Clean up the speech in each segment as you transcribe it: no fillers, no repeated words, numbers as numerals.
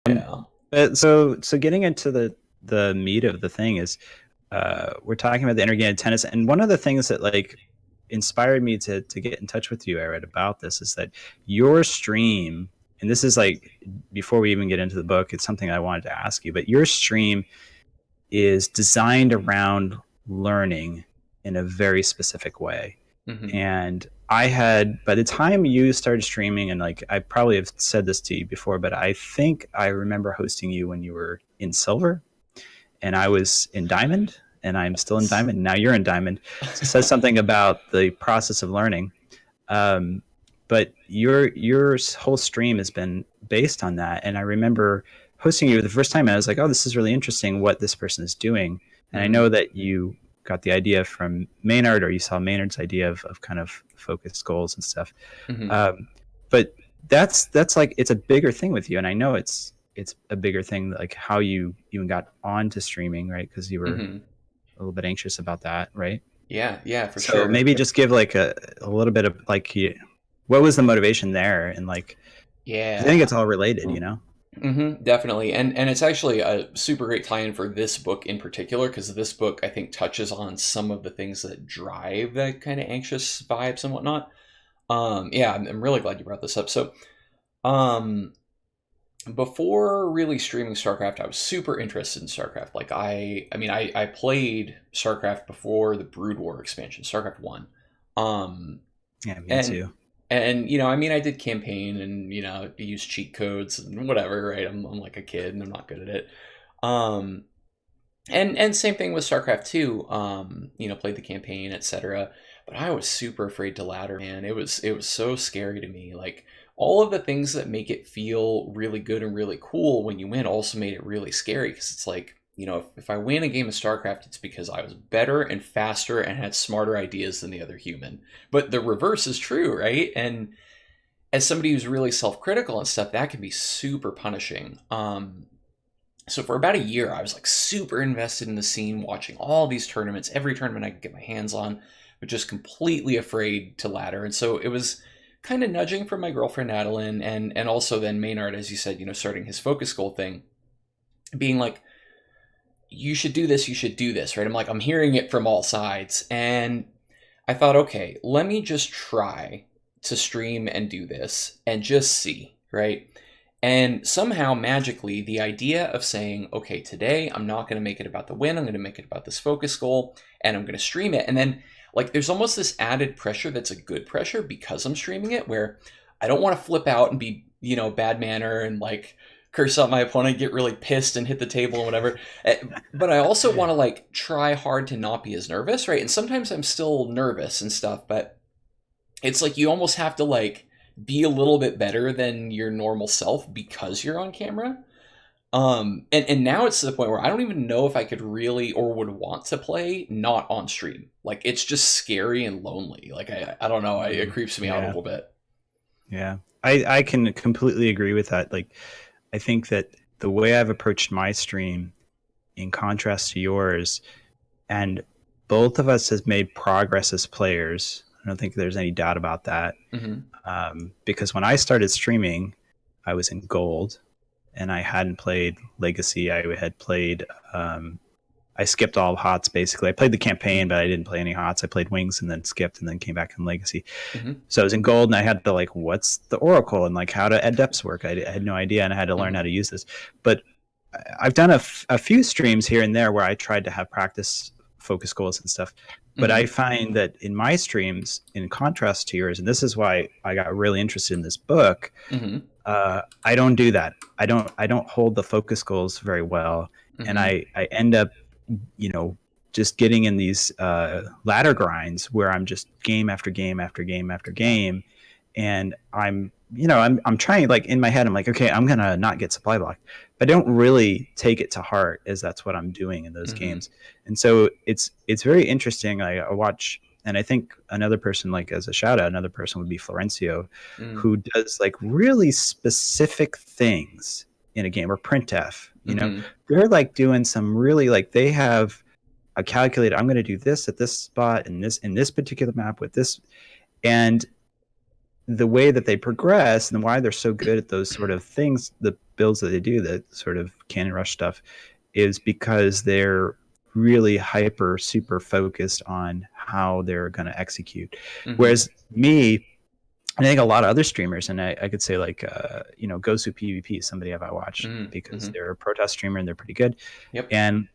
Yeah. So getting into the meat of the thing is, we're talking about the inner game of tennis, and one of the things that like inspired me to get in touch with you, I read about this, is that your stream, and this is like before we even get into the book, it's something I wanted to ask you, but your stream is designed around learning in a very specific way. Hmm. And I had, by the time you started streaming, and like I probably have said this to you before, but I think I remember hosting you when you were in silver and I was in diamond, and I'm still in Yes. diamond. Now you're in diamond. So it says something about the process of learning. Um, but your whole stream has been based on that. And I remember hosting you the first time, and I was like, "Oh, this is really interesting. What this person is doing." And I Hmm. know that you got the idea from Maynard, or you saw Maynard's idea of kind of focused goals and stuff. Hmm. Um, but that's like it's a bigger thing with you, and I know it's a bigger thing, like how you even got onto streaming, right? Because you were Hmm. a little bit anxious about that, right? Yeah, yeah, for So sure. maybe just give like a little bit of like what was the motivation there, and like because I think Yeah. it's all related, you know. Definitely. And it's actually a super great tie-in for this book in particular, because this book I think touches on some of the things that drive that kind of anxious vibes and whatnot. Yeah, I'm really glad you brought this up. So, um, before really streaming StarCraft, I was super interested in StarCraft. Like I played StarCraft before the Brood War expansion, StarCraft 1. Um, Yeah, me and too. I did campaign and use cheat codes and whatever, right? I'm like a kid and I'm not good at it. Um, and same thing with StarCraft 2. Played the campaign, etc. But I was super afraid to ladder, man. It was so scary to me. Like all of the things that make it feel really good and really cool when you win also made it really scary, because it's like, if I win a game of StarCraft, it's because I was better and faster and had smarter ideas than the other human. But the reverse is true, right? And as somebody who's really self-critical and stuff, that can be super punishing. So for about a year, I was like super invested in the scene, watching all these tournaments, every tournament I could get my hands on, but just completely afraid to ladder. And so it was kind of nudging from my girlfriend Adeline, and also then Maynard, as you said, starting his focus goal thing, being like, you should do this, right? I'm hearing it from all sides, and I thought, okay, let me just try to stream and do this and just see, right? And somehow, magically, the idea of saying, okay, today I'm not going to make it about the win, I'm going to make it about this focus goal, and I'm going to stream it. And then, like, there's almost this added pressure that's a good pressure because I'm streaming it, where I don't want to flip out and be, bad manner and, like, curse out my opponent, get really pissed and hit the table and whatever. But I also want to, like, try hard to not be as nervous, right? And sometimes I'm still nervous and stuff, but it's like you almost have to, like, be a little bit better than your normal self because you're on camera. And now it's to the point where I don't even know if I could really or would want to play not on stream. Like it's just scary and lonely. Like I don't know, it creeps me out a Yeah, little bit. yeah. I can completely agree with that. Like, I think that the way I've approached my stream, in contrast to yours, and both of us has made progress as players. I don't think there's any doubt about that. Hmm. Because when I started streaming, I was in gold, and I hadn't played Legacy. I had played. I skipped all HOTS basically. I played the campaign, but I didn't play any HOTS. I played Wings and then skipped, and then came back in Legacy. Hmm. So I was in gold, and I had to like, what's the Oracle, and like how do adepts work? I had no idea, and I had to learn how Hmm. to use this. But I've done a few streams here and there where I tried to have practice focus goals and stuff. But I Hmm. find that in my streams, in contrast to yours, and this is why I got really interested in this book, Hmm. I don't do that. I don't hold the focus goals very well, and Hmm. I end up, you know, just getting in these ladder grinds where I'm just game after game after game after game, and I'm trying, like in my head I'm like, okay, I'm gonna not get supply blocked, but I don't really take it to heart as that's what I'm doing in those Hmm. games. And so it's very interesting. I watch, and I think another person, like as a shout out, another person would be Florencio, Hmm. who does like really specific things in a game, or printf, Hmm. they're like doing some really, like they have a calculator, I'm going to do this at this spot in this particular map with this. And the way that they progress and why they're so good at those sort of things, the builds that they do, the sort of cannon rush stuff, is because they're really hyper super focused on how they're going to execute. Mm-hmm. Whereas me, and I think a lot of other streamers, and I could say like Gosu PvP is somebody I watch because Mm-hmm. they're a protest streamer and they're pretty good, Yep. and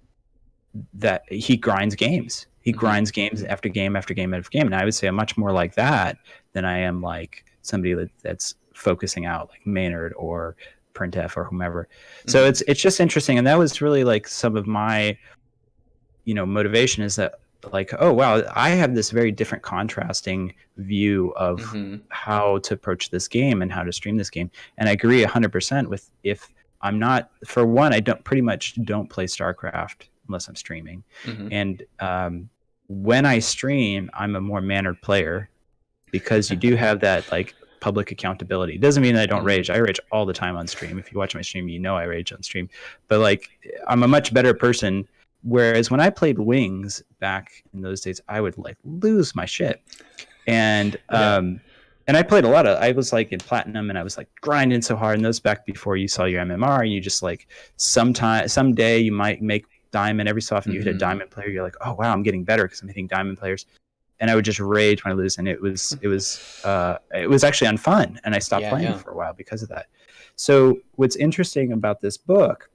that he grinds games. He Mm-hmm. grinds games after game after game after game. And I would say I'm much more like that than I am like somebody that's focusing out like Maynard or Printf or whomever. So Mm-hmm. it's just interesting. And that was really like some of my, motivation is that like, oh wow, I have this very different contrasting view of Mm-hmm. how to approach this game and how to stream this game. And I agree 100% with, if I'm not, for one, I pretty much don't play Starcraft unless I'm streaming. Mm-hmm. And when I stream, I'm a more mannered player because you do have that like public accountability. It doesn't mean I don't Mm-hmm. rage. I rage all the time on stream. If you watch my stream, I rage on stream. But like, I'm a much better person. Whereas when I played Wings back in those days, I would like lose my shit. And Yeah. and I played a lot of, I was like in platinum and I was like grinding so hard. And those back before you saw your MMR, and you just like someday you might make diamond. Every so often you hit a Mm-hmm. diamond player, you're like, oh wow, I'm getting better because I'm hitting diamond players. And I would just rage when I lose, and it was actually unfun, and I stopped Yeah. playing Yeah. for a while because of that. So what's interesting about this book,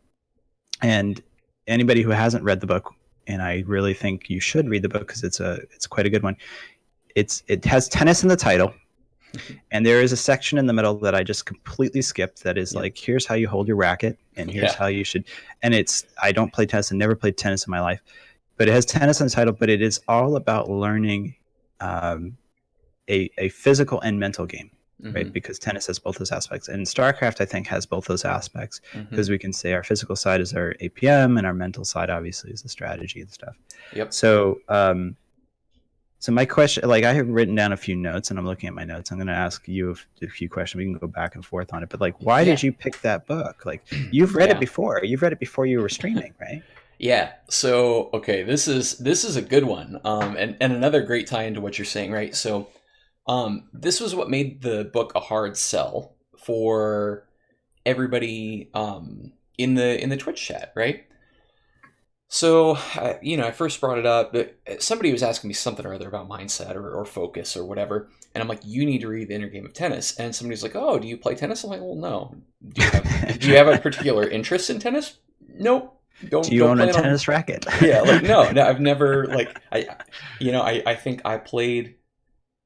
and anybody who hasn't read the book, and I really think you should read the book because it's quite a good one. It has tennis in the title, and there is a section in the middle that I just completely skipped that is Yep. like, here's how you hold your racket, and here's Yeah. how you should. And I don't play tennis and never played tennis in my life, but it has tennis in the title, but it is all about learning a physical and mental game, right? Mm-hmm. Because tennis has both those aspects. And Starcraft, I think, has both those aspects, Mm-hmm. because we can say our physical side is our APM and our mental side, obviously, is the strategy and stuff. Yep. So, so my question, like I have written down a few notes and I'm looking at my notes. I'm going to ask you a few questions. We can go back and forth on it, but like, why Yeah. did you pick that book? Like, you've read Yeah. it before. You've read it before you were streaming, right? Yeah. So okay, this is a good one. And another great tie into what you're saying, right? So, this was what made the book a hard sell for everybody in the Twitch chat, right? So, I first brought it up, but somebody was asking me something or other about mindset or focus or whatever. And I'm like, you need to read The Inner Game of Tennis. And somebody's like, oh, do you play tennis? I'm like, well, no. Do you have a particular interest in tennis? Nope. Do you Don't own a plan on. tennis racket? Yeah, like no, I've never like I think I played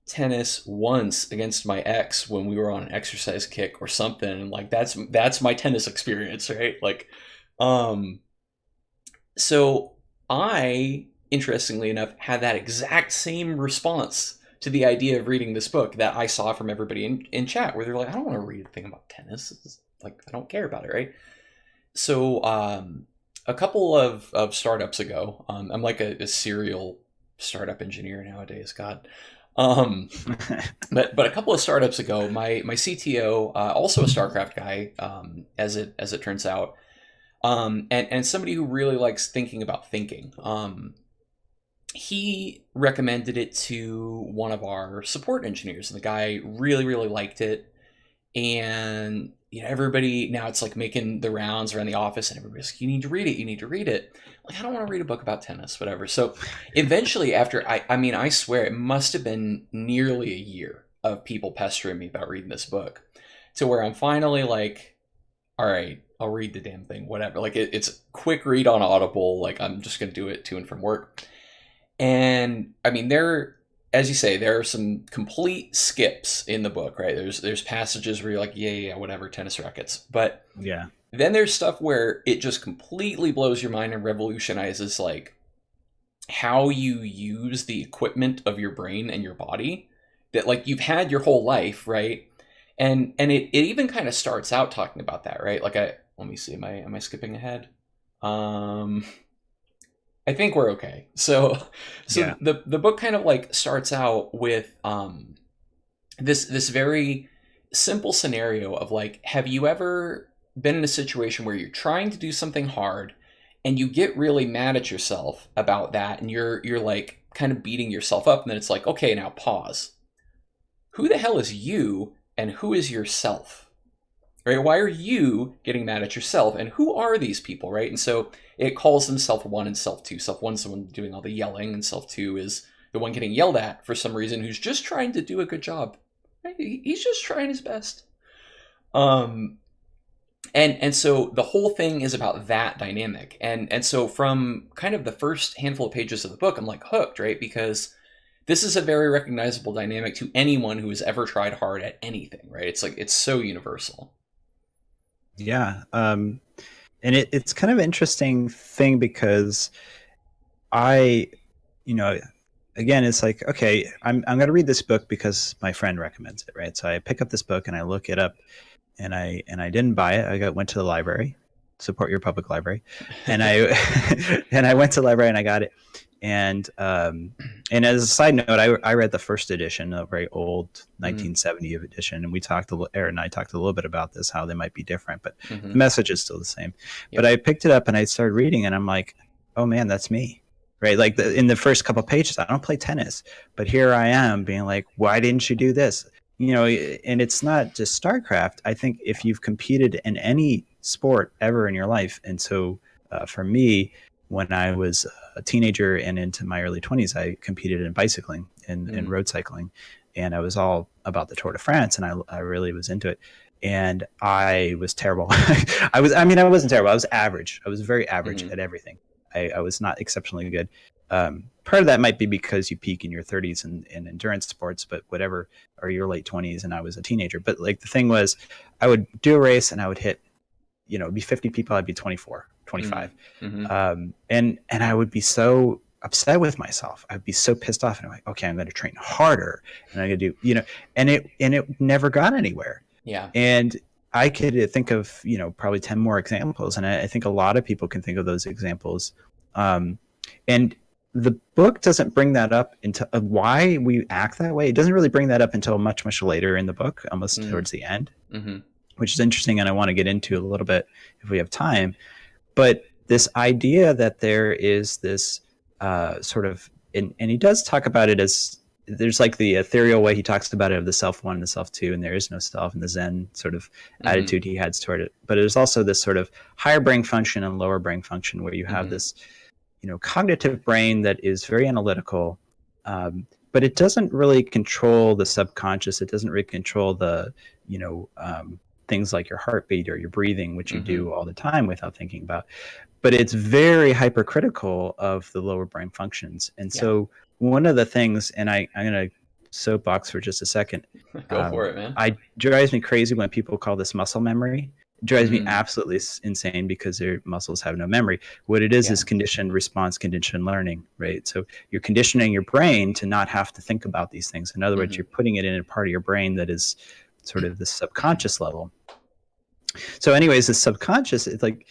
tennis once against my ex when we were on an exercise kick or something, and like that's my tennis experience, right? Like, um, so I, interestingly enough, had that exact same response to the idea of reading this book that I saw from everybody in chat, where they're like, I don't want to read a thing about tennis. Like, I don't care about it, right? So, a couple of startups ago, I'm like a serial startup engineer nowadays, God. But a couple of startups ago, my CTO, also a Starcraft guy, as it turns out, and somebody who really likes thinking about thinking. He recommended it to one of our support engineers, and the guy really, really liked it. And everybody now, it's like making the rounds around the office, and everybody's like, you need to read it, you need to read it. Like, I don't want to read a book about tennis, whatever. So eventually, after I swear it must have been nearly a year of people pestering me about reading this book, to where I'm finally like, all right, I'll read the damn thing, whatever. Like, it's a quick read on Audible. Like, I'm just gonna do it to and from work. And I mean, as you say, there are some complete skips in the book, right? There's passages where you're like, yeah, whatever, tennis rackets. But Yeah. then there's stuff where it just completely blows your mind and revolutionizes like how you use the equipment of your brain and your body that like you've had your whole life, right? And it even kind of starts out talking about that, right? Like, let me see, am I skipping ahead? I think we're okay. So Yeah. the book kind of like starts out with this very simple scenario of like, have you ever been in a situation where you're trying to do something hard and you get really mad at yourself about that, and you're like kind of beating yourself up, and then it's like, okay, now pause. who the hell is you and who is yourself? Right? Why are you getting mad at yourself? And who are these people, right? And so it calls them self one and self two. Self one is the one doing all the yelling, and self two is the one getting yelled at for some reason who's just trying to do a good job. Right? He's just trying his best. Um, and so the whole thing is about that dynamic. And so from kind of the first handful of pages of the book, I'm like hooked, right? Because this is a very recognizable dynamic to anyone who has ever tried hard at anything, right? It's like it's so universal. Yeah. And it's kind of an interesting thing because I, you know, again, it's like, okay, I'm going to read this book because my friend recommends it, right? So I pick up this book and I look it up, and I didn't buy it. Went to the library, support your public library, and I and I went to the library and I got it. And as a side note, I read the first edition, a very old 1970 edition, and Aaron and I talked a little bit about this, how they might be different, but the message is still the same. Yep. But I picked it up and I started reading, and I'm like, oh man, that's me. Right, like in the first couple of pages, I don't play tennis, but here I am being like, why didn't you do this? And it's not just Starcraft. I think if you've competed in any sport ever in your life, and so for me, when I was a teenager and into my early 20s, I competed in bicycling and road cycling, and I was all about the Tour de France, and I really was into it. And I was terrible. I wasn't terrible. I was average. I was very average at everything. I was not exceptionally good. Part of that might be because you peak in your 30s in endurance sports, but whatever, or your late 20s, and I was a teenager. But like the thing was, I would do a race and I would hit, it'd be 50 people, I'd be 24, 25. And I would be so upset with myself. I'd be so pissed off, and I'm like, okay, I'm going to train harder, and I'm going to do, and it never got anywhere. Yeah. And I could think of, probably 10 more examples. And I think a lot of people can think of those examples. And the book doesn't bring that up into why we act that way. It doesn't really bring that up until much, much later in the book, almost towards the end, which is interesting. And I want to get into a little bit if we have time. But this idea that there is this sort of, and he does talk about it as, there's like the ethereal way he talks about it of the self one and the self two, and there is no self, and the Zen sort of attitude he has toward it. But there's also this sort of higher brain function and lower brain function where you have this, cognitive brain that is very analytical, but it doesn't really control the subconscious. It doesn't really control the, things like your heartbeat or your breathing, which you do all the time without thinking about. But it's very hypercritical of the lower brain functions. And so one of the things, and I'm going to soapbox for just a second. Go for it, man. It drives me crazy when people call this muscle memory. It drives me absolutely insane because their muscles have no memory. What it is conditioned response, conditioned learning, right? So you're conditioning your brain to not have to think about these things. In other words, you're putting it in a part of your brain that is sort of the subconscious level. So anyways, the subconscious, it's like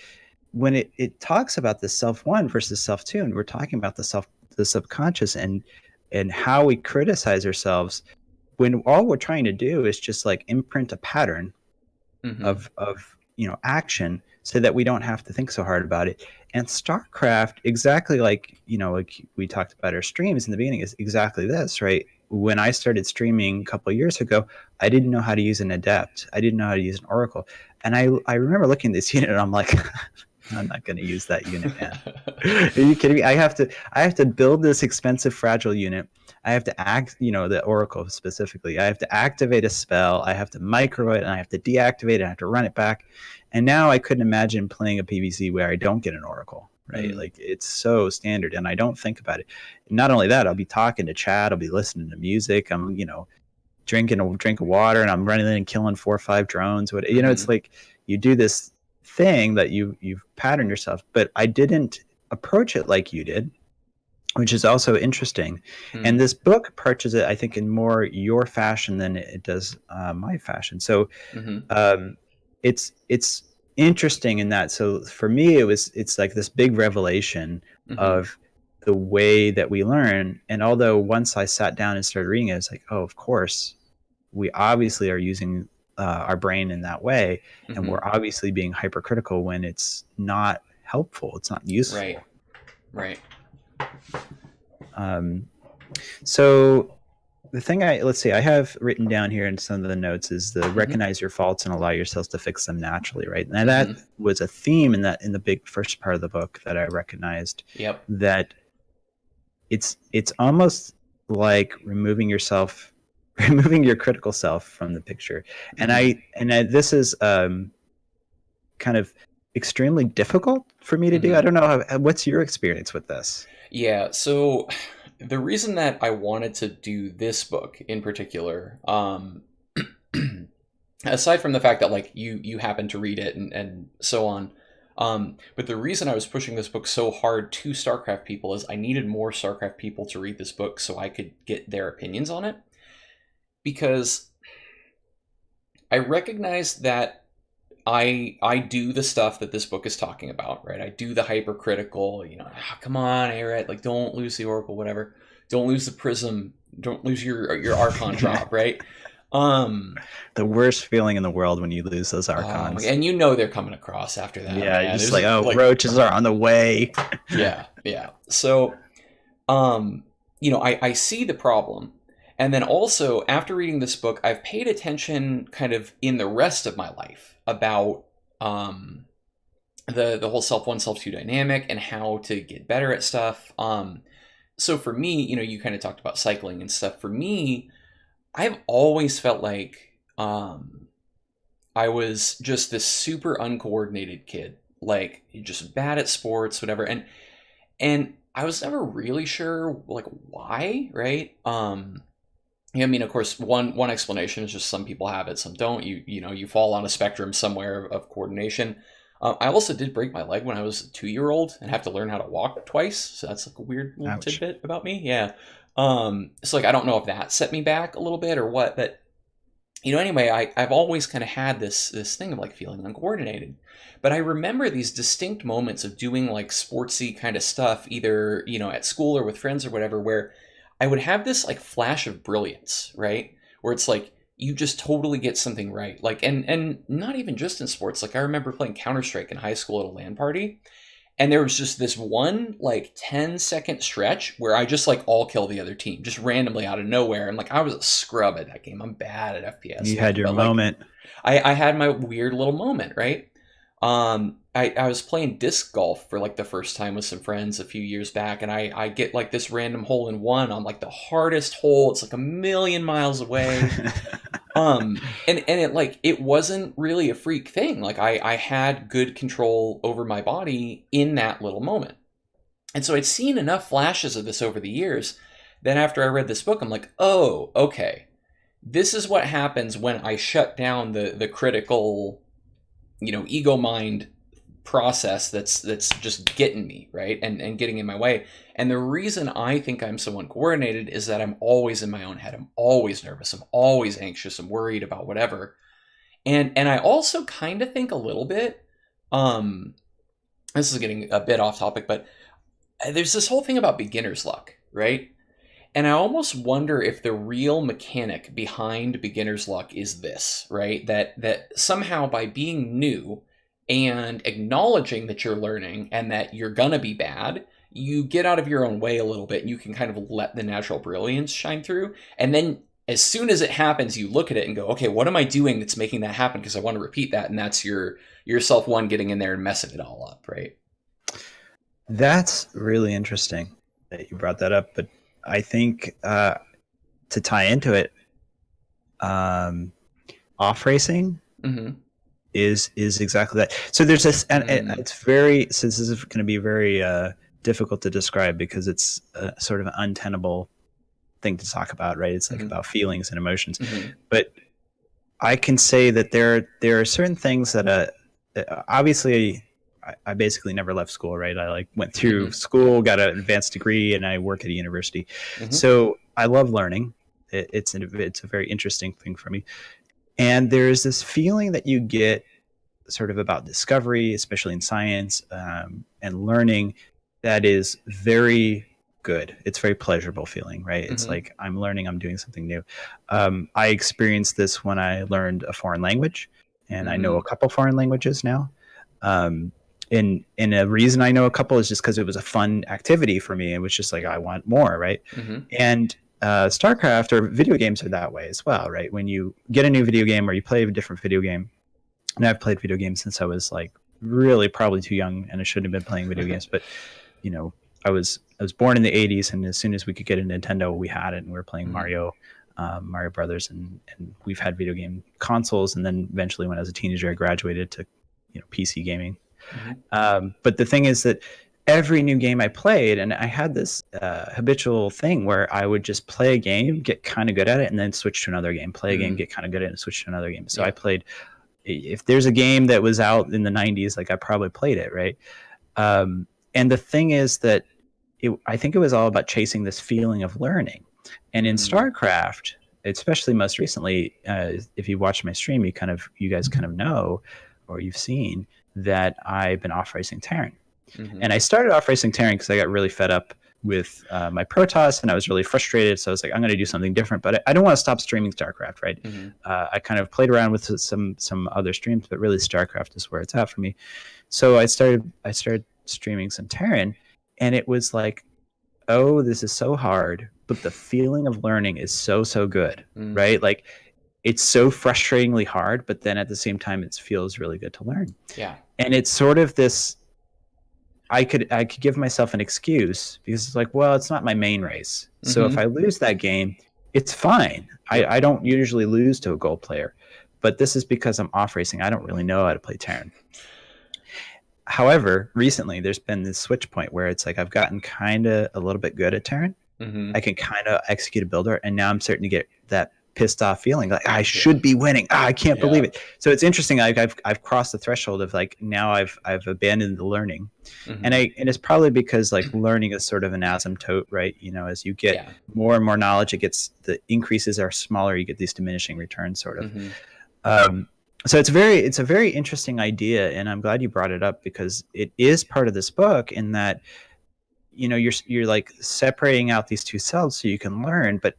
when it talks about the self one versus self two, and we're talking about the subconscious and how we criticize ourselves when all we're trying to do is just like imprint a pattern of action so that we don't have to think so hard about it. And Starcraft, exactly like we talked about our streams in the beginning, is exactly this, right? When I started streaming a couple of years ago, I didn't know how to use an adept. I didn't know how to use an oracle. And I remember looking at this unit and I'm like, I'm not going to use that unit, man. Are you kidding me? I have to build this expensive, fragile unit. I have to the oracle specifically. I have to activate a spell. I have to micro it, and I have to deactivate it. I have to run it back. And now I couldn't imagine playing a PVC where I don't get an oracle, right? Like it's so standard, and I don't think about it. Not only that, I'll be talking to chat. I'll be listening to music. I'm, drinking a drink of water, and I'm running in and killing 4 or 5 drones. It's like you do this thing that you've patterned yourself, but I didn't approach it like you did, which is also interesting. And this book approaches it, I think, in more your fashion than it does my fashion. So it's interesting in that. So for me, it's like this big revelation of the way that we learn. And although once I sat down and started reading it, it's like, oh, of course, we obviously are using our brain in that way, and we're obviously being hypercritical when it's not helpful, it's not useful. Right. So the thing let's see, I have written down here in some of the notes is the Mm-hmm. recognize your faults and allow yourselves to fix them naturally, right? And that Mm-hmm. was a theme in the big first part of the book that I recognized, Yep. that it's almost like removing yourself, removing your critical self from the picture. And Mm-hmm. this is kind of extremely difficult for me to do. I Mm-hmm. don't know what's your experience with this. Yeah. So the reason that I wanted to do this book in particular, aside from the fact that like you happen to read it and so on, but the reason I was pushing this book so hard to Starcraft people is I needed more Starcraft people to read this book so I could get their opinions on it, because I recognize that I do the stuff that this book is talking about, right? I do the hypercritical, come on, Aerith, like don't lose the Oracle, whatever. Don't lose the Prism, don't lose your Archon drop, right? Um The worst feeling in the world when you lose those oh my, archons. and they're coming across after that, Yeah, you're man. just There's like, oh, like roaches are on the way. yeah, yeah. So I see the problem. And then also, after reading this book, I've paid attention kind of in the rest of my life about um, the whole self one, self two dynamic and how to get better at stuff. So for me, you kind of talked about cycling and stuff. For me, I've always felt like I was just this super uncoordinated kid, like just bad at sports, whatever. And I was never really sure like why, right? Yeah, I mean, of course, one explanation is just some people have it, some don't. You fall on a spectrum somewhere of coordination. I also did break my leg when I was a 2 year old and have to learn how to walk twice. So that's like a weird little Ouch. tidbit about me. Yeah. So like I don't know if that set me back a little bit or what, but anyway, I've always kind of had this thing of like feeling uncoordinated. But I remember these distinct moments of doing like sportsy kind of stuff, either, at school or with friends or whatever, where I would have this like flash of brilliance, right? Where it's like you just totally get something right. Like and not even just in sports. Like I remember playing Counter-Strike in high school at a LAN party, and there was just this one like 10-second stretch where I just like all kill the other team just randomly out of nowhere. And like I was a scrub at that game. I'm bad at FPS You had now, your but like moment. I had my weird little moment, right? I was playing disc golf for like the first time with some friends a few years back, and I get like this random hole in one on like the hardest hole. It's like a million miles away. And it like it wasn't really a freak thing. Like I had good control over my body in that little moment. And so I'd seen enough flashes of this over the years that after I read this book, I'm like, oh, okay. This is what happens when I shut down the critical, ego mind process that's just getting me, right? And getting in my way. And the reason I think I'm so uncoordinated is that I'm always in my own head. I'm always nervous. I'm always anxious. I'm worried about whatever. And I also kind of think a little bit, um, this is getting a bit off topic, but there's this whole thing about beginner's luck, right? And I almost wonder if the real mechanic behind beginner's luck is this, right? That somehow by being new and acknowledging that you're learning and that you're gonna be bad, you get out of your own way a little bit and you can kind of let the natural brilliance shine through. And then as soon as it happens, you look at it and go, okay, what am I doing that's making that happen? Because I want to repeat that. And that's your self one getting in there and messing it all up, right? That's really interesting that you brought that up. But I think to tie into it, off racing Mm-hmm. is exactly that. So there's this, and Mm-hmm. it's very, so this is going to be very difficult to describe because it's a sort of an untenable thing to talk about, right? It's like Mm-hmm. about feelings and emotions. Mm-hmm. But I can say that there are certain things that obviously I basically never left school, right? I like went through Mm-hmm. school, got an advanced degree, and I work at a university. Mm-hmm. So I love learning. It's a very interesting thing for me. And there's this feeling that you get sort of about discovery, especially in science, and learning, that is very good. It's very pleasurable feeling, right? It's Mm-hmm. like I'm learning, I'm doing something new. I experienced this when I learned a foreign language, and I know Mm-hmm. a couple foreign languages now. Um, and a reason I know a couple is just because it was a fun activity for me. It was just like I want more, right? Mm-hmm. And Starcraft or video games are that way as well, right? When you get a new video game or you play a different video game, and I've played video games since I was like really probably too young, and I shouldn't have been playing video games, but you know, I was born in the '80s, and as soon as we could get a Nintendo, we had it, and we were playing Mm-hmm. Mario Brothers, and we've had video game consoles, and then eventually, when I was a teenager, I graduated to PC gaming. Mm-hmm. But the thing is that every new game I played, and I had this habitual thing where I would just play a game, get kind of good at it, and then switch to another game. Play a game, Mm-hmm. get kind of good at it, and switch to another game. So Yeah. I played. If there's a game that was out in the '90s, like I probably played it, right? And the thing is that I think it was all about chasing this feeling of learning. And in Mm-hmm. StarCraft, especially most recently, if you watch my stream, you guys kind of know, or you've seen that I've been off racing Terran. Mm-hmm. And I started off racing Terran because I got really fed up with my Protoss, and I was really frustrated. So I was like, I'm going to do something different. But I don't want to stop streaming StarCraft, right? Mm-hmm. I kind of played around with some other streams, but really StarCraft is where it's at for me. So I started streaming some Terran, and it was like, oh, this is so hard, but the feeling of learning is so good, Mm-hmm. right? Like it's so frustratingly hard, but then at the same time, it feels really good to learn. Yeah. And it's sort of this. I could give myself an excuse because it's like, well, it's not my main race. So Mm-hmm. if I lose that game, it's fine. I don't usually lose to a gold player, but this is because I'm off racing. I don't really know how to play Terran. However, recently there's been this switch point where it's like I've gotten kind of a little bit good at Terran. Mm-hmm. I can kind of execute a builder, and now I'm starting to get that pissed off feeling like I should be winning. I can't believe it. So it's interesting. I've crossed the threshold of like now I've abandoned the learning, Mm-hmm. and it's probably because like learning is sort of an asymptote, right? As you get more and more knowledge, the increases are smaller. You get these diminishing returns, sort of. Mm-hmm. So it's a very interesting idea, and I'm glad you brought it up because it is part of this book in that you're like separating out these two selves so you can learn, but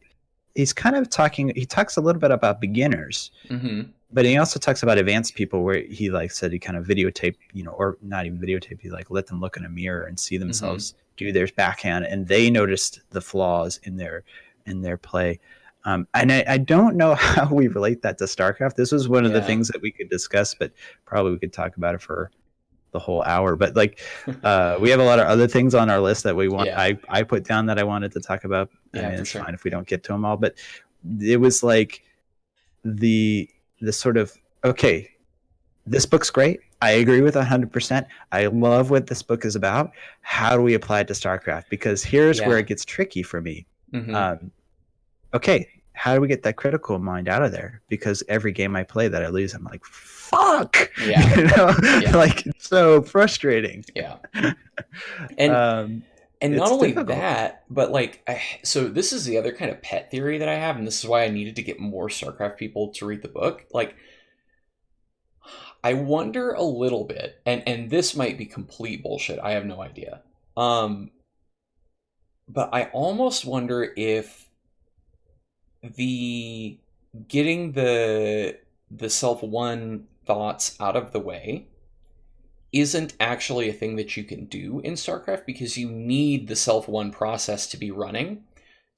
he talks a little bit about beginners, Mm-hmm. but he also talks about advanced people where he like said he kind of videotape, or not even videotape, he like let them look in a mirror and see themselves do their backhand, and they noticed the flaws in their play. And I don't know how we relate that to StarCraft. This was one of the things that we could discuss, but probably we could talk about it for the whole hour. But like, we have a lot of other things on our list that we want. I put down that I wanted to talk about. And it's fine if we don't get to them all. But it was like the sort of, okay, this book's great. I agree with 100%. I love what this book is about. How do we apply it to StarCraft? Because here's where it gets tricky for me. Mm-hmm. Okay, how do we get that critical mind out of there? Because every game I play that I lose, I'm like, fuck. Like it's so frustrating. Yeah. And not only difficult. that, but like, so this is the other kind of pet theory that I have, and this is why I needed to get more StarCraft people to read the book. Like, I wonder a little bit, and this might be complete bullshit. I have no idea. But I almost wonder if getting the self one thoughts out of the way isn't actually a thing that you can do in StarCraft, because you need the self one process to be running,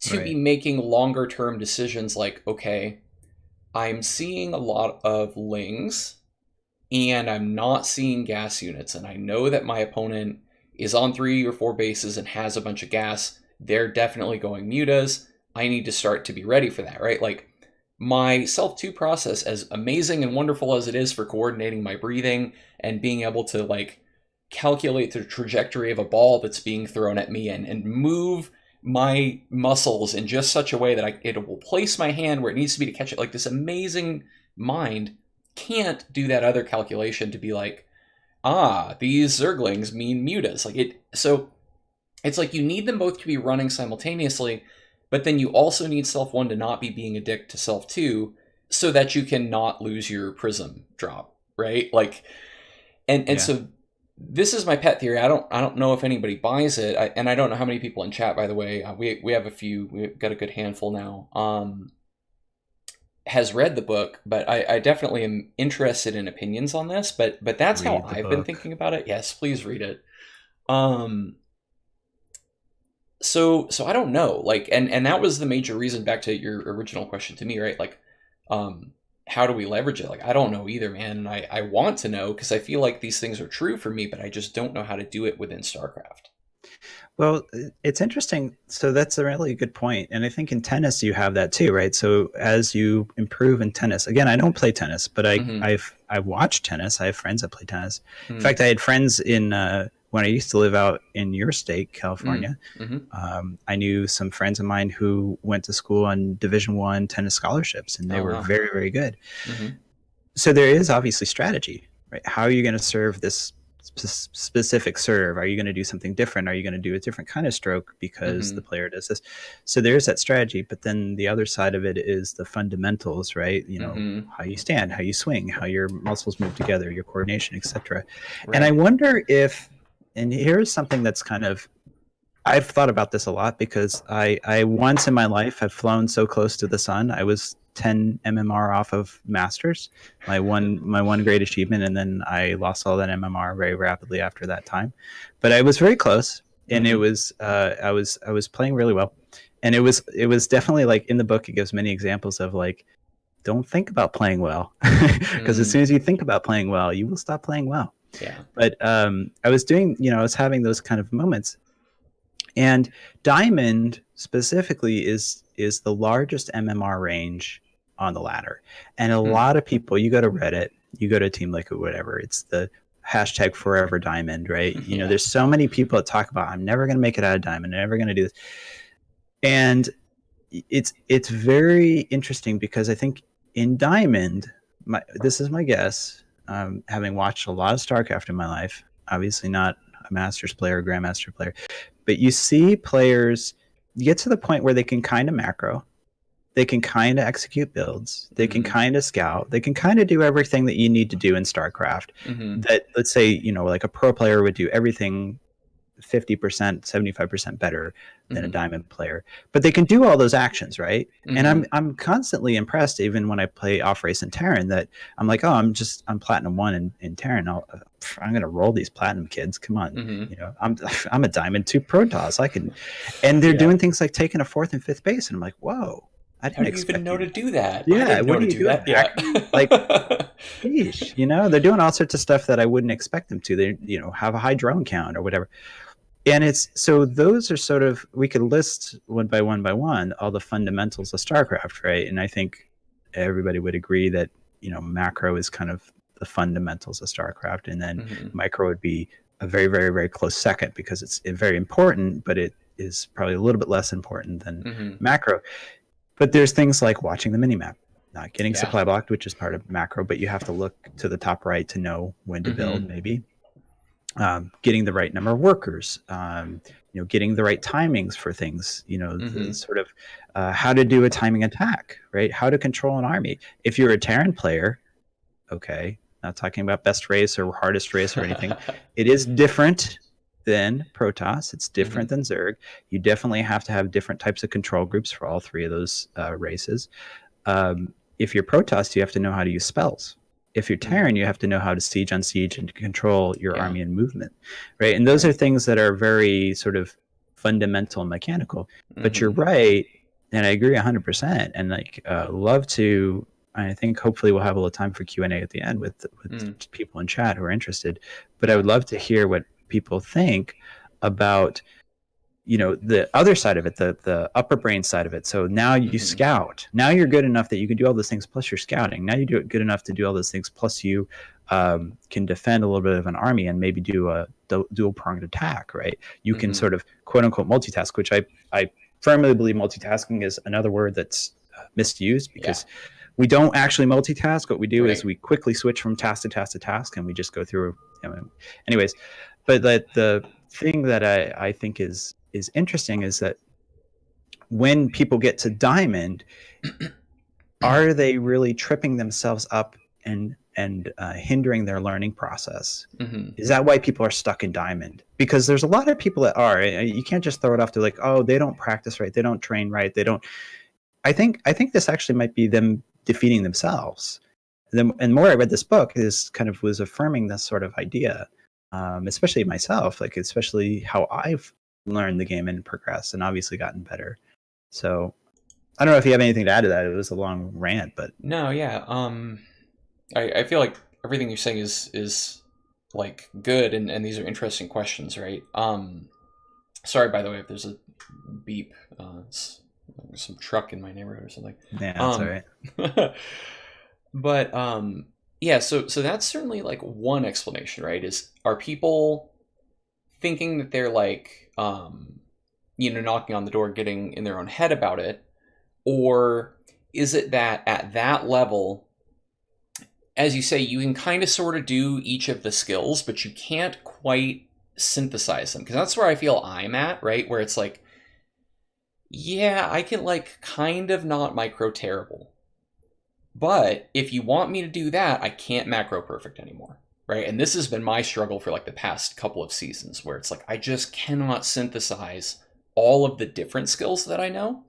to be making longer term decisions like, okay, I'm seeing a lot of lings and I'm not seeing gas units, and I know that my opponent is on 3 or 4 bases and has a bunch of gas. They're definitely going mutas. I need to start to be ready for that, right? Like, my self 2 process, as amazing and wonderful as it is for coordinating my breathing and being able to like calculate the trajectory of a ball that's being thrown at me and move my muscles in just such a way that it will place my hand where it needs to be to catch it, like this amazing mind can't do that other calculation to be like, these zerglings mean mutas. So it's like you need them both to be running simultaneously, but then you also need self 1 to not be being a dick to self 2 so that you can not lose your prism drop, right? Like, and so this is my pet theory. I don't know if anybody buys it, and I don't know how many people in chat, by the way. We have a few. We've got a good handful now. Has read the book, but I definitely am interested in opinions on this. But that's how I've been thinking about it. Yes, please read it. So I don't know. Like, and that was the major reason, back to your original question to me, right? Like, um, how do we leverage it? Like, I don't know either, man. And I want to know because I feel like these things are true for me, but I just don't know how to do it within StarCraft. Well, it's interesting. So that's a really good point. And I think in tennis you have that too, right? So as you improve in tennis, again, I don't play tennis, but Mm-hmm. I watch tennis. I have friends that play tennis. In Mm-hmm. fact, I had friends in when I used to live out in your state, California. Mm-hmm. I knew some friends of mine who went to school on Division I tennis scholarships, and they Oh were wow. very, very good. Mm-hmm. So there is obviously strategy, right? How are you going to serve this specific serve? Are you going to do something different? Are you going to do a different kind of stroke because Mm-hmm. the player does this? So there's that strategy, but then the other side of it is the fundamentals, right? You know, Mm-hmm. how you stand, how you swing, how your muscles move together, your coordination, etc. And I Right. wonder if, and here's something that's kind of, I've thought about this a lot because I once in my life have flown so close to the sun. I was 10 mmR off of masters, my one great achievement, and then I lost all that mmR very rapidly after that time. But I was very close, and it Mm-hmm. was I was playing really well, and it was definitely like in the book. It gives many examples of like don't think about playing well because as Mm. soon as you think about playing well, you will stop playing well. Yeah. But I was doing, I was having those kind of moments, and diamond specifically is the largest MMR range on the ladder. And a Mm. lot of people, you go to Reddit, you go to Team Liquid, whatever, it's the hashtag forever diamond, right? Yeah. There's so many people that talk about I'm never going to make it out of diamond, I'm never going to do this. And it's very interesting because I think in diamond, this is my guess, having watched a lot of StarCraft in my life, obviously not a Masters player, Grandmaster player, but you see players get to the point where they can kind of macro, they can kind of execute builds, they can Mm-hmm. kind of scout, they can kind of do everything that you need to do in StarCraft. Mm-hmm. That, let's say, like a pro player would do everything 50%, 75% better than a Mm-hmm. diamond player. But they can do all those actions, right? And Mm-hmm. I'm constantly impressed, even when I play off race in Terran, that I'm like, oh, I'm platinum one in Terran. I'm gonna roll these platinum kids. Come on, Mm-hmm. I'm a diamond two Protoss. I can, and they're Yeah. doing things like taking a fourth and fifth base, and I'm like, whoa, I How didn't do you even expect know you. to do that? I Yeah, didn't know what are to you do doing, that. Yeah. macro? Like, geez, they're doing all sorts of stuff that I wouldn't expect them to. They, have a high drone count or whatever. And it's so those are sort of, we could list one by one all the fundamentals of StarCraft, right? And I think everybody would agree that macro is kind of the fundamentals of StarCraft, and then Mm-hmm. micro would be a very, very, very close second because it's very important, but it is probably a little bit less important than Mm-hmm. macro. But there's things like watching the minimap, not getting Yeah. supply blocked, which is part of macro, but you have to look to the top right to know when to build, Mm-hmm. maybe getting the right number of workers, getting the right timings for things, the Mm-hmm. sort of how to do a timing attack, right? How to control an army. If you're a Terran player, okay, not talking about best race or hardest race or anything, it is different than Protoss. It's Mm-hmm. different than Zerg. You definitely have to have different types of control groups for all three of those races. If you're Protoss, you have to know how to use spells. If you're Mm-hmm. Terran, you have to know how to siege on siege and control your Yeah. army and movement, right? And those are Right. things that are very sort of fundamental and mechanical. But you're Mm-hmm. right, and I agree 100%. And like, love to. I think hopefully we'll have a little time for Q&A at the end with Mm. people in chat who are interested. But I Yeah. would love to hear what people think about the other side of it, the upper brain side of it. So now you Mm-hmm. scout, now you're good enough that you can do all those things plus you're scouting. Now you do it good enough to do all those things plus you can defend a little bit of an army and maybe do a dual pronged attack, right? You can Mm-hmm. sort of quote unquote multitask, which I firmly believe multitasking is another word that's misused, Yeah. because we don't actually multitask. What we do is Right. we quickly switch from task to task to task, and we just go through, anyways. But the thing that I think is interesting is that when people get to diamond, are they really tripping themselves up and hindering their learning process? Mm-hmm. Is that why people are stuck in diamond? Because there's a lot of people that are. You can't just throw it off to like, oh, they don't practice right, they don't train right, they don't. I think this actually might be them defeating themselves. And more I read this book, is kind of was affirming this sort of idea, especially myself, like especially how I've learned the game and progressed and obviously gotten better. So I don't know if you have anything to add to that. It was a long rant, but No, yeah. I feel like everything you're saying is like good, and these are interesting questions, right? Sorry, by the way, if there's a beep, it's some truck in my neighborhood or something. yeah, that's all Um, right. but yeah, so that's certainly like one explanation, right? Is are people thinking that they're like knocking on the door, getting in their own head about it, or is it that at that level, as you say, you can kind of sort of do each of the skills, but you can't quite synthesize them? Because that's where I feel I'm at, right? Where it's like, yeah, I can like kind of not micro terrible, but if you want me to do that, I can't macro perfect anymore, right? And this has been my struggle for like the past couple of seasons, where it's like I just cannot synthesize all of the different skills that I know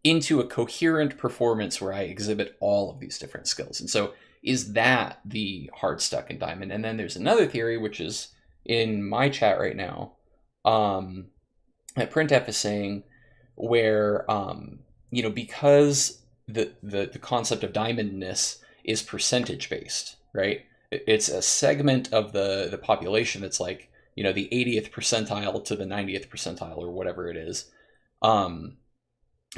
into a coherent performance where I exhibit all of these different skills. And so is that the hard stuck in diamond? And then there's another theory, which is in my chat right now, that Printf is saying, where because the concept of diamondness is percentage based, right? It's a segment of the population that's like, the 80th percentile to the 90th percentile or whatever it is. And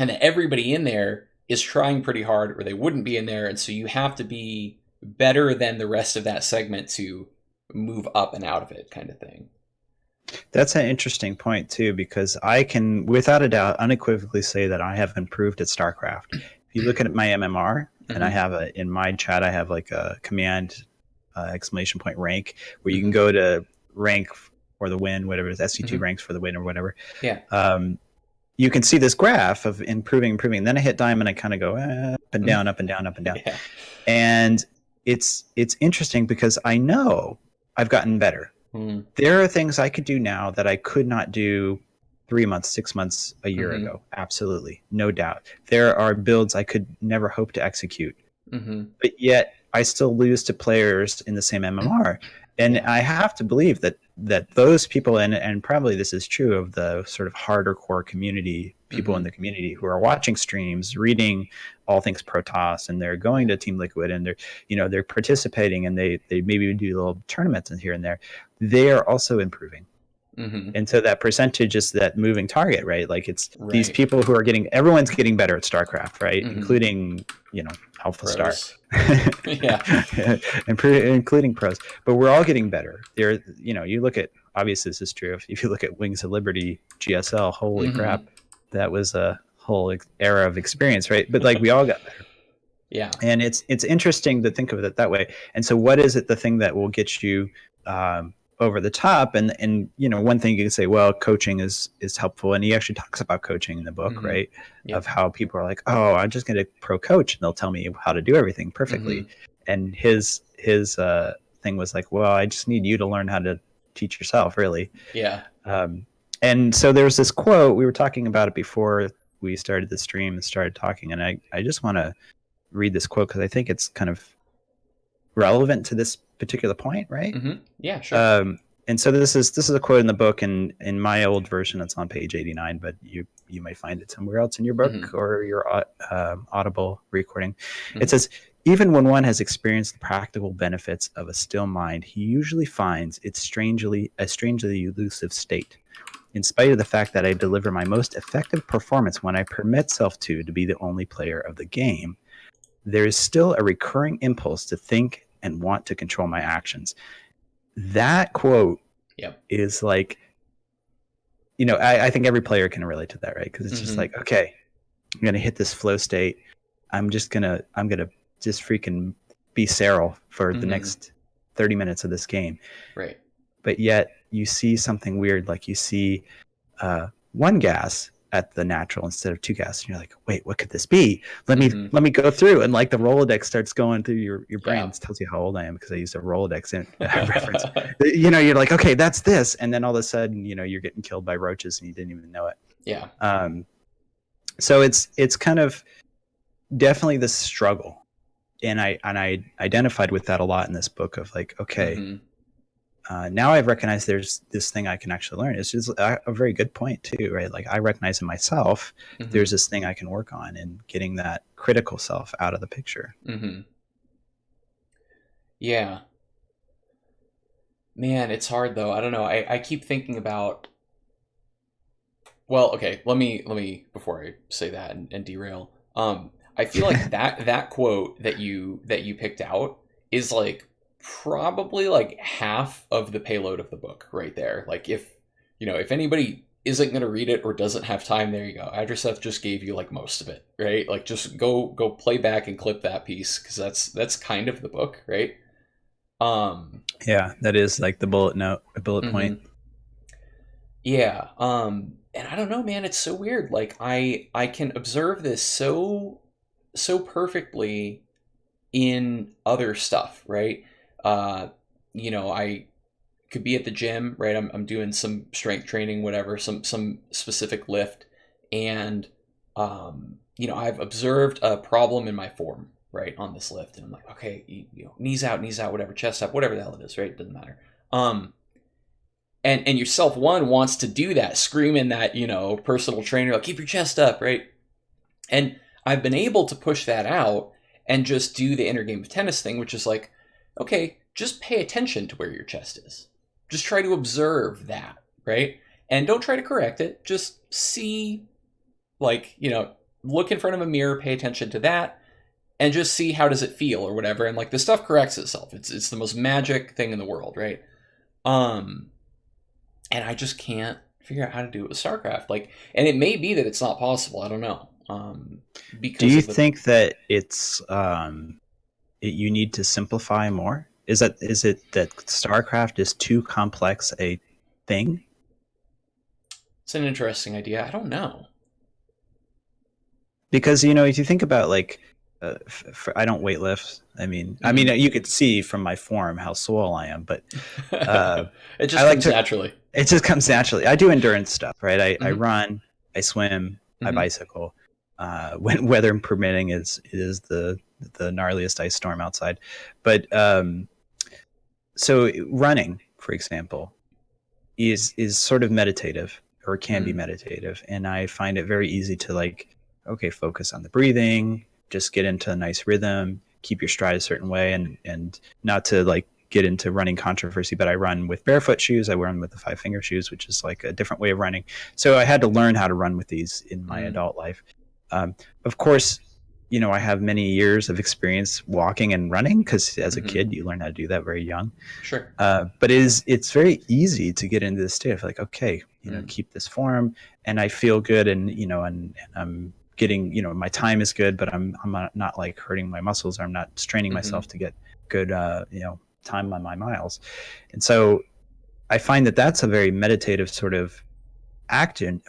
that everybody in there is trying pretty hard or they wouldn't be in there. And so you have to be better than the rest of that segment to move up and out of it, kind of thing. That's an interesting point too, because I can, without a doubt, unequivocally say that I have improved at Starcraft. If you look at my MMR, and I have in my chat, I have like a command exclamation point rank where you can go to rank for the win, whatever it is, SC2 ranks for the win or whatever. Yeah. You can see this graph of improving. And then I hit diamond, I kind of go up and down, up and down, up and down. Yeah. And it's interesting because I know I've gotten better. There are things I could do now that I could not do 3 months, 6 months, a year ago. Absolutely. No doubt. There are builds I could never hope to execute. But yet I still lose to players in the same MMR. And I have to believe that those people, and probably this is true of the sort of harder core community, people in the community who are watching streams, reading all things Protoss, and they're going to Team Liquid, and they're participating, and they maybe do little tournaments here and there. They are also improving. And so that percentage is that moving target, right? Like it's these people who are everyone's getting better at StarCraft, right? Including, Alpha Star. Including pros. But we're all getting better. You look at, obviously this is true, if you look at Wings of Liberty, GSL, holy crap, that was a whole era of experience, right? But like we all got better. Yeah. And it's interesting to think of it that way. And so what is it, the thing that will get you over the top? And one thing you can say, well, coaching is helpful, and he actually talks about coaching in the book, right? Of how people are like, oh, I'm just going to pro coach and they'll tell me how to do everything perfectly. And his thing was like, well, I just need you to learn how to teach yourself, really. And so there's this quote, we were talking about it before we started the stream and started talking, and I just want to read this quote because I think it's kind of relevant to this particular point, right? Yeah, sure. And so this is a quote in the book, and in my old version it's on page 89, but you might find it somewhere else in your book or your Audible recording. It says, even when one has experienced the practical benefits of a still mind, he usually finds it a strangely elusive state. In spite of the fact that I deliver my most effective performance when I permit self to be the only player of the game, there is still a recurring impulse to think and want to control my actions. That quote is like, I think every player can relate to that, right? Because it's just like, okay, I'm going to hit this flow state. I'm going to just freaking be Cyril for the next 30 minutes of this game. Right. But yet you see something weird, like you see one gas at the natural instead of two gas, and you're like, wait, what could this be? Let me go through, and like the Rolodex starts going through your brain. It tells you how old I am because I used a Rolodex reference. You're like, okay, that's this, and then all of a sudden, you're getting killed by roaches and you didn't even know it. So it's kind of definitely this struggle, and I identified with that a lot in this book of like, okay, now I've recognized there's this thing I can actually learn. It's just a very good point too, right? Like I recognize in myself there's Hmm. this thing I can work on, and getting that critical self out of the picture. Hmm. Yeah. Man, it's hard though. I don't know. I keep thinking about, well, okay, let me before I say that and derail. I feel like that quote that you picked out is like probably like half of the payload of the book right there. Like if anybody isn't gonna read it or doesn't have time, there you go. Seth just gave you like most of it, right? Like just go play back and clip that piece because that's kind of the book, right? Um, Yeah, that is like the bullet note, a bullet point. mhm. Yeah. And I don't know, man, it's so weird. Like I can observe this so perfectly in other stuff, right? Uh, I could be at the gym, right? I'm doing some strength training, whatever, some specific lift, and I've observed a problem in my form, right, on this lift, and I'm like, okay, knees out, whatever, chest up, whatever the hell it is, right? It doesn't matter. Um, and yourself one wants to do that, screaming that personal trainer, like keep your chest up, right? And I've been able to push that out and just do the inner game of tennis thing, which is like, okay, just pay attention to where your chest is. Just try to observe that, right? And don't try to correct it. Just see, like, look in front of a mirror, pay attention to that, and just see how does it feel or whatever. And like the stuff corrects itself. It's the most magic thing in the world, right? Um, and I just can't figure out how to do it with Starcraft. Like, and it may be that it's not possible. I don't know. Do Because you of the. think that you need to simplify more? Is it that StarCraft is too complex a thing? It's an interesting idea. I don't know. Because if you think about like, I don't weightlift. I mean, Hmm. you could see from my form how swole I am, but uh, It I just like comes to. naturally. It just comes naturally. I do endurance stuff, right? I Hmm. run, I swim, I Hmm. bicycle. When weather permitting, is the gnarliest ice storm outside. But so running, for example, is sort of meditative, or can be Hmm. meditative, and I find it very easy to like, okay, focus on the breathing, just get into a nice rhythm, keep your stride a certain way, and not to like get into running controversy, but I run with barefoot shoes. I run with the 5 finger shoes, which is like a different way of running. So I had to learn how to run with these in my Hmm. adult life. um, of course, I have many years of experience walking and running, because as a Hmm. kid you learn how to do that very young. Sure. But it's very easy to get into this state of like, okay, Mm. keep this form, and I feel good, and I'm getting, my time is good, but I'm not like hurting my muscles, or I'm not straining Hmm. myself to get good, time on my miles. And so I find that that's a very meditative sort of action,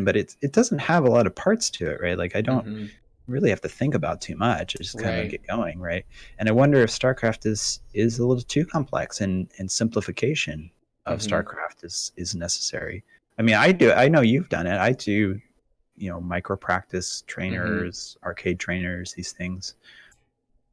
but it doesn't have a lot of parts to it, right? Like I don't Hmm. really have to think about too much. I just kind of Right. get going, right? And I wonder if StarCraft is a little too complex, and simplification of Hmm. StarCraft is necessary. I mean, I know you've done it. I do, micro practice Hmm. trainers, arcade trainers, these things.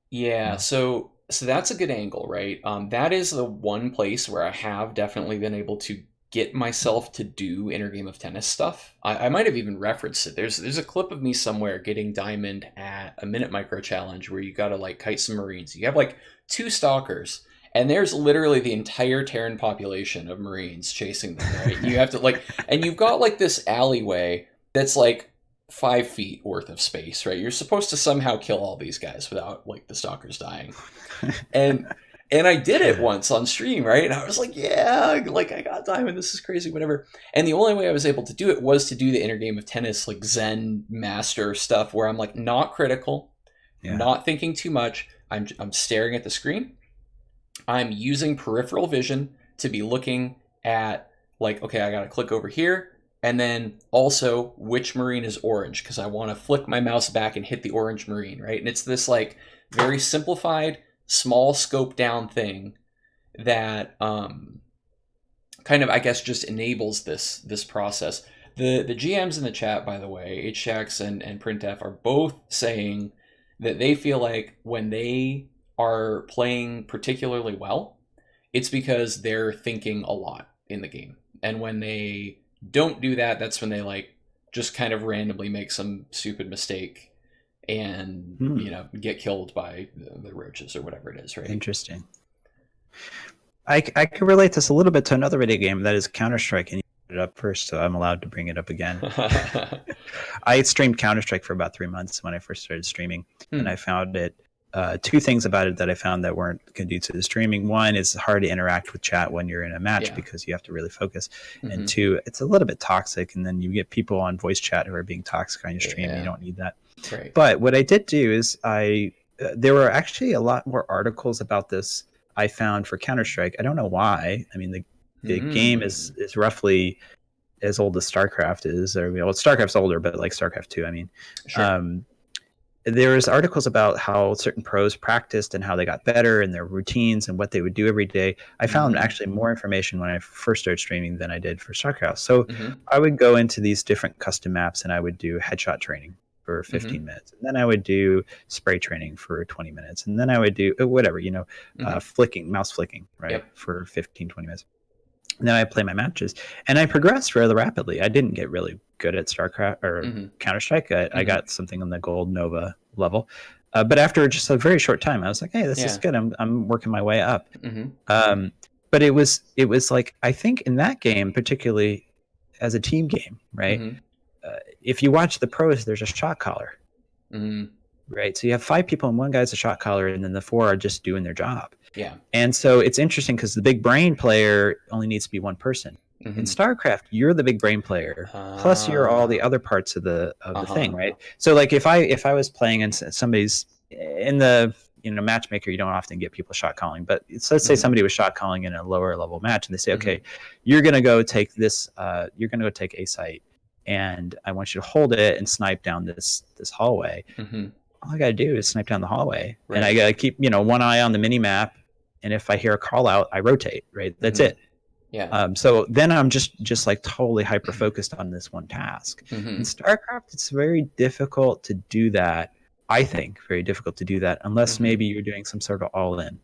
Yeah, Yeah. so that's a good angle, right? That is the one place where I have definitely been able to get myself to do inner game of tennis stuff. I might have even referenced it. There's a clip of me somewhere getting diamond at a minute micro challenge where you gotta like kite some marines. You have like two stalkers, and there's literally the entire Terran population of marines chasing them, right? And you have to like, and you've got like this alleyway that's like 5 feet worth of space, right? You're supposed to somehow kill all these guys without like the stalkers dying. And I did it once on stream, right? And I was like, yeah, like I got diamond, this is crazy, whatever. And the only way I was able to do it was to do the inner game of tennis, like Zen master stuff, where I'm like not critical, Yeah. not thinking too much. I'm staring at the screen. I'm using peripheral vision to be looking at like, okay, I gotta click over here, and then also which marine is orange because I want to flick my mouse back and hit the orange marine, right? And it's this like very simplified, small scope down thing that kind of I guess just enables this process. The GMs in the chat, by the way, HX and Printf are both saying that they feel like when they are playing particularly well, it's because they're thinking a lot in the game. And when they don't do that, that's when they like just kind of randomly make some stupid mistake and get killed by the roaches or whatever it is, right? Interesting. I can relate this a little bit to another video game that is Counter-Strike, and you put it up first, so I'm allowed to bring it up again. I had streamed Counter-Strike for about 3 months when I first started streaming, and I found it two things about it that I found that weren't conducive to the streaming. One, it's hard to interact with chat when you're in a match because you have to really focus. And two, it's a little bit toxic, and then you get people on voice chat who are being toxic on your stream. And you don't need that. Right. But what I did do is there were actually a lot more articles about this I found for Counter-Strike. I don't know why. I mean, the game is roughly as old as Starcraft is. Or, well, Starcraft's older, but like Starcraft 2, I mean. Sure. There's articles about how certain pros practiced and how they got better and their routines and what they would do every day. I found actually more information when I first started streaming than I did for Starcraft. So I would go into these different custom maps and I would do headshot training for 15 minutes. And then I would do spray training for 20 minutes. And then I would do whatever, mouse flicking, right, for 15, 20 minutes. And then I play my matches. And I progressed rather rapidly. I didn't get really good at Starcraft or Counter-Strike. I got something on the gold Nova level. But after just a very short time, I was like, hey, this is good. I'm working my way up. But it was like, I think in that game, particularly as a team game, right? If you watch the pros, there's a shot caller, right? So you have 5 people and one guy's a shot caller, and then the 4 are just doing their job. Yeah. And so it's interesting because the big brain player only needs to be one person. In StarCraft, you're the big brain player, plus you're all the other parts of the thing, right? So like if I was playing and somebody's in the matchmaker, you don't often get people shot calling, but let's say somebody was shot calling in a lower level match, and they say, okay, you're gonna go take this, you're gonna go take a site, and I want you to hold it and snipe down this hallway. All I got to do is snipe down the hallway, and I got to keep one eye on the mini map. And if I hear a call out, I rotate. Right, that's it. Yeah. So then I'm just like totally hyper focused on this one task. In StarCraft, it's very difficult to do that. I think very difficult to do that unless maybe you're doing some sort of all in,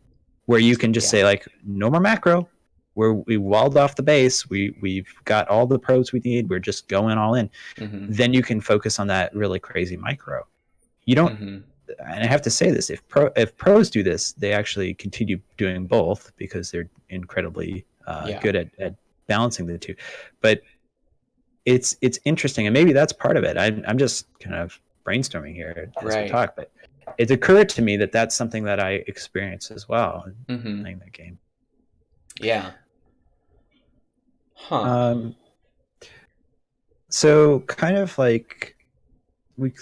where you can just say like, no more macro. We walled off the base. We've got all the pros we need. We're just going all in. Then you can focus on that really crazy micro. You don't, and I have to say this: if pros do this, they actually continue doing both because they're incredibly good at balancing the two. But it's interesting, and maybe that's part of it. I'm just kind of brainstorming here as we talk, but it occurred to me that that's something that I experienced as well in playing that game. Yeah. So kind of like we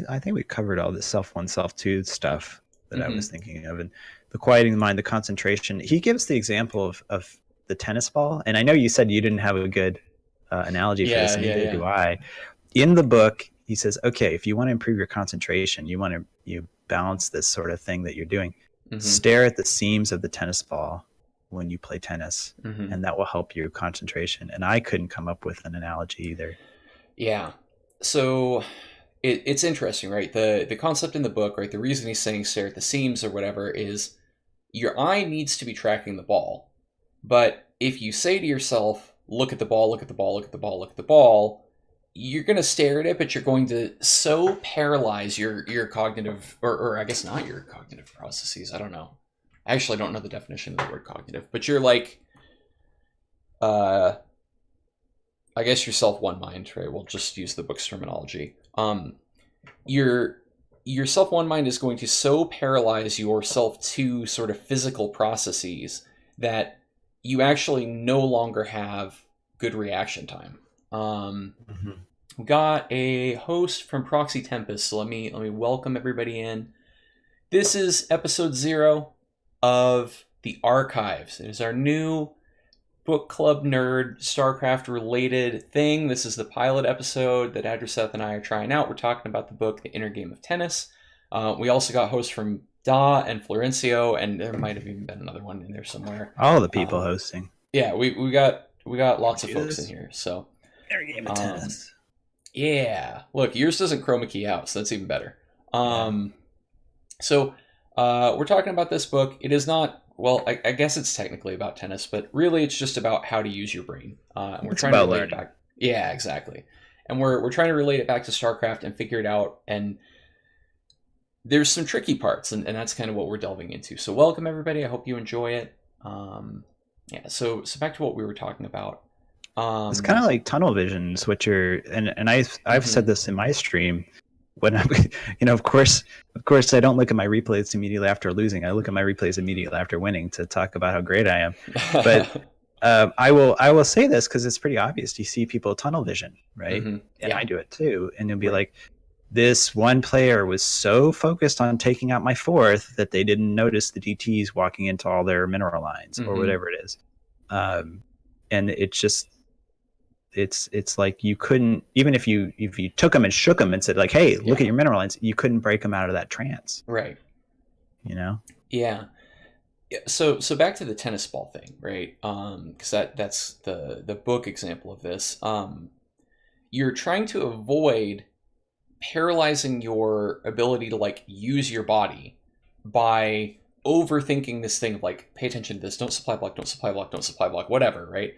I think we covered all the self 1, self 2 stuff that I was thinking of, and the quieting the mind, the concentration. He gives the example of the tennis ball, and I know you said you didn't have a good analogy for this, and neither do I. In the book, he says, okay, if you want to improve your concentration, you balance this sort of thing that you're doing. Stare at the seams of the tennis ball when you play tennis, and that will help your concentration. And I couldn't come up with an analogy either. Yeah. So it's interesting, right? The concept in the book, right? The reason he's saying stare at the seams or whatever is your eye needs to be tracking the ball. But if you say to yourself, look at the ball, look at the ball, look at the ball, look at the ball, you're going to stare at it, but you're going to so paralyze your cognitive, or I guess not your cognitive processes. I don't know. I actually don't know the definition of the word cognitive, but you're like, I guess your self one mind, right? We'll just use the book's terminology. Your self one mind is going to so paralyze your self two sort of physical processes that you actually no longer have good reaction time. We got a host from Proxy Tempest, so let me welcome everybody in. This is episode 0 of the Archives. It is our new book club nerd Starcraft related thing. This is the pilot episode that Andrew, Seth, and I are trying out. We're talking about the book The Inner Game of Tennis. We also got hosts from Da and Florencio, and there might have even been another one in there somewhere. All the people hosting. Yeah, we got lots of folks in here. So Inner Game of Tennis. Yeah. Look, yours doesn't chroma key out, so that's even better. So we're talking about this book. It is not well, I guess it's technically about tennis, but really it's just about how to use your brain. And we're It's trying to about relate it learning. back. Yeah, exactly. And we're trying to relate it back to StarCraft and figure it out. And there's some tricky parts, and that's kind of what we're delving into. So welcome everybody. I hope you enjoy it. Yeah. So back to what we were talking about. It's kind Um, of like tunnel vision, what you're, and I've said mhm. this in my stream when I'm, of course, I don't look at my replays immediately after losing. I look at my replays immediately after winning to talk about how great I am. But I will say this because it's pretty obvious. You see people tunnel vision, right? And I Yeah. do it too. And it'll be Right. like, this one player was so focused on taking out my fourth that they didn't notice the DTs walking into all their mineral lines or hmm whatever it is. Um, and it's like you couldn't, even if you took them and shook them and said like, hey, look at Yeah. your mineral lines, you couldn't break them out of that trance, Right. you know. Yeah. Yeah, so back to the tennis ball thing, right? Because that's the book example of this. You're trying to avoid paralyzing your ability to like use your body by overthinking this thing of like pay attention to this, don't supply block, don't supply block, don't supply block, whatever, right?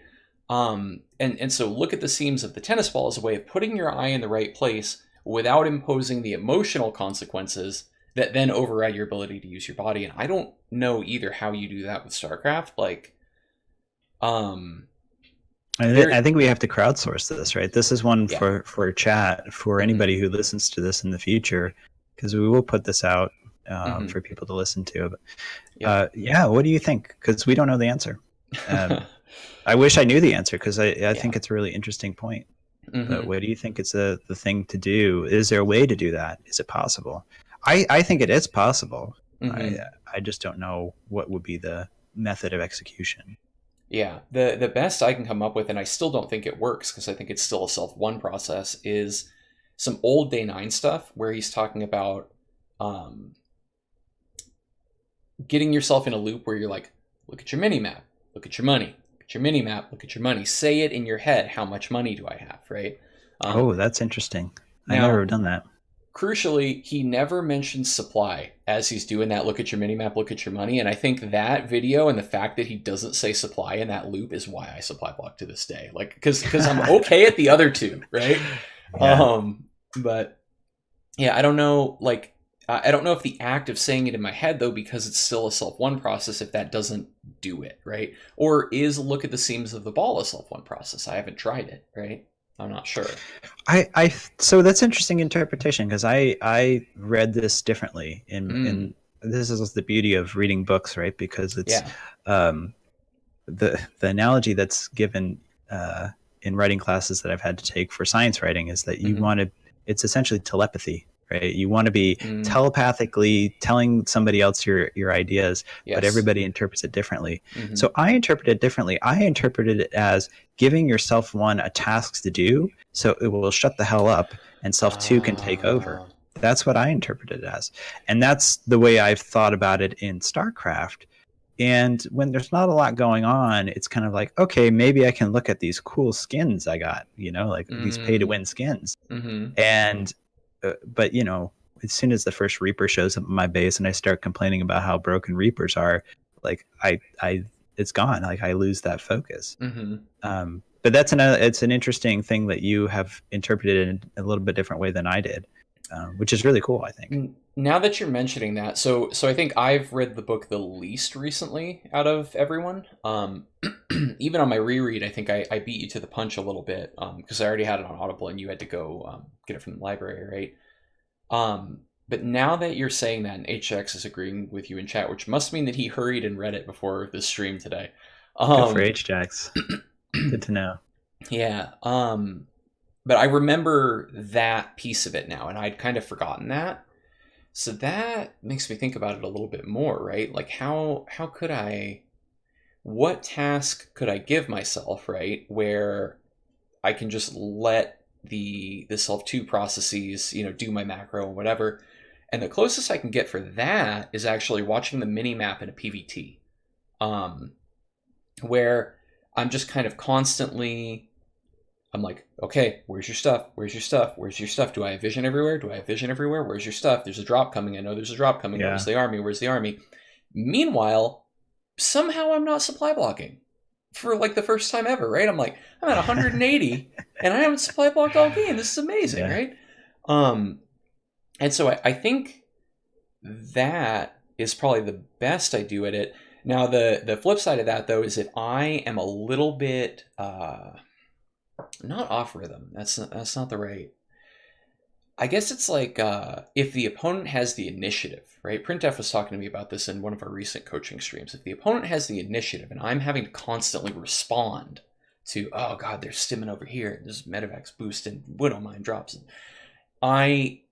And so look at the seams of the tennis ball as a way of putting your eye in the right place without imposing the emotional consequences that then override your ability to use your body. And I don't know either how you do that with StarCraft. Like, um, I there, think we have to crowdsource this, right? This is one yeah, for chat for hmm anybody who listens to this in the future, because we will put this out hmm for people to listen to. But yep. yeah, what do you think? Because we don't know the answer. Um, I wish I knew the answer because I Yeah. think it's a really interesting point. But hmm what do you think is the thing to do? Is there a way to do that? Is it possible? I think it is possible. I hmm I just don't know what would be the method of execution. Yeah, the best I can come up with, and I still don't think it works because I think it's still a self one process, is some old Day 9 stuff where he's talking about um, getting yourself in a loop where you're like, look at your mini map, look at your money, look at your mini map, look at your money. Say it in your head. How much money do I have? Right. Oh, Um, that's interesting. I never now, done that. crucially, he never mentions supply as he's doing that. Look at your mini map, look at your money. And I think that video and the fact that he doesn't say supply in that loop is why I supply block to this day. Like, because I'm okay at the other two, right? Yeah. But yeah, I don't know. Like, I don't know if the act of saying it in my head though, because it's still a self one process, if that doesn't do it, right? Or is look at the seams of the ball a self one process? I haven't tried it, right? I'm not sure. I so that's interesting interpretation because I read this differently Mm, in this is the beauty of reading books, right? Because it's yeah. um the analogy that's given uh, in writing classes that I've had to take for science writing is that you hmm want to, it's essentially telepathy, right? You want to be Mm, telepathically telling somebody else your ideas, but yes. everybody interprets it differently. hmm So I interpret it differently. I interpreted it as giving yourself one a task to do, so it will shut the hell up, and self two can take over. Uh, That's what I interpreted it as, and that's the way I've thought about it in StarCraft. And when there's not a lot going on, it's kind of like, okay, maybe I can look at these cool skins I got, like these pay to mm, win skins. hmm And, but, as soon as the first Reaper shows up in my base and I start complaining about how broken Reapers are, like, it's gone. Like, I lose that focus. hmm But it's an interesting thing that you have interpreted in a little bit different way than I did, which is really cool, I think. Now that you're mentioning that, so I think I've read the book the least recently out of everyone. Even on my reread, I think I beat you to the punch a little bit because I already had it on Audible and you had to go get it from the library, right? But now that you're saying that, and HX is agreeing with you in chat, which must mean that he hurried and read it before this stream today. Good for Um, HJax. Good to know. yeah. But I remember that piece of it now, and I'd kind of forgotten that. So that makes me think about it a little bit more, right? Like how could I what task could I give myself, right? Where I can just let the self two processes, do my macro and whatever. And the closest I can get for that is actually watching the mini map in a PVT. Um, where I'm just kind of constantly I'm like, okay, where's your stuff? Where's your stuff? Where's your stuff? Do I have vision everywhere? Do I have vision everywhere? Where's your stuff? There's a drop coming. I know there's a drop coming. Where's Yeah. the army? Where's the army? Meanwhile, somehow I'm not supply blocking for like the first time ever, right? I'm like, I'm at 180 and I haven't supply blocked all game. This is amazing, Yeah. right? Um, and so I think that is probably the best I do at it. Now, the flip side of that, though, is if I am a little bit not off rhythm. That's not the right. I guess it's like if the opponent has the initiative, right? Printf was talking to me about this in one of our recent coaching streams. If the opponent has the initiative and I'm having to constantly respond to, oh god, there's stimming over here, there's medevacs boost and Widowmine drops, I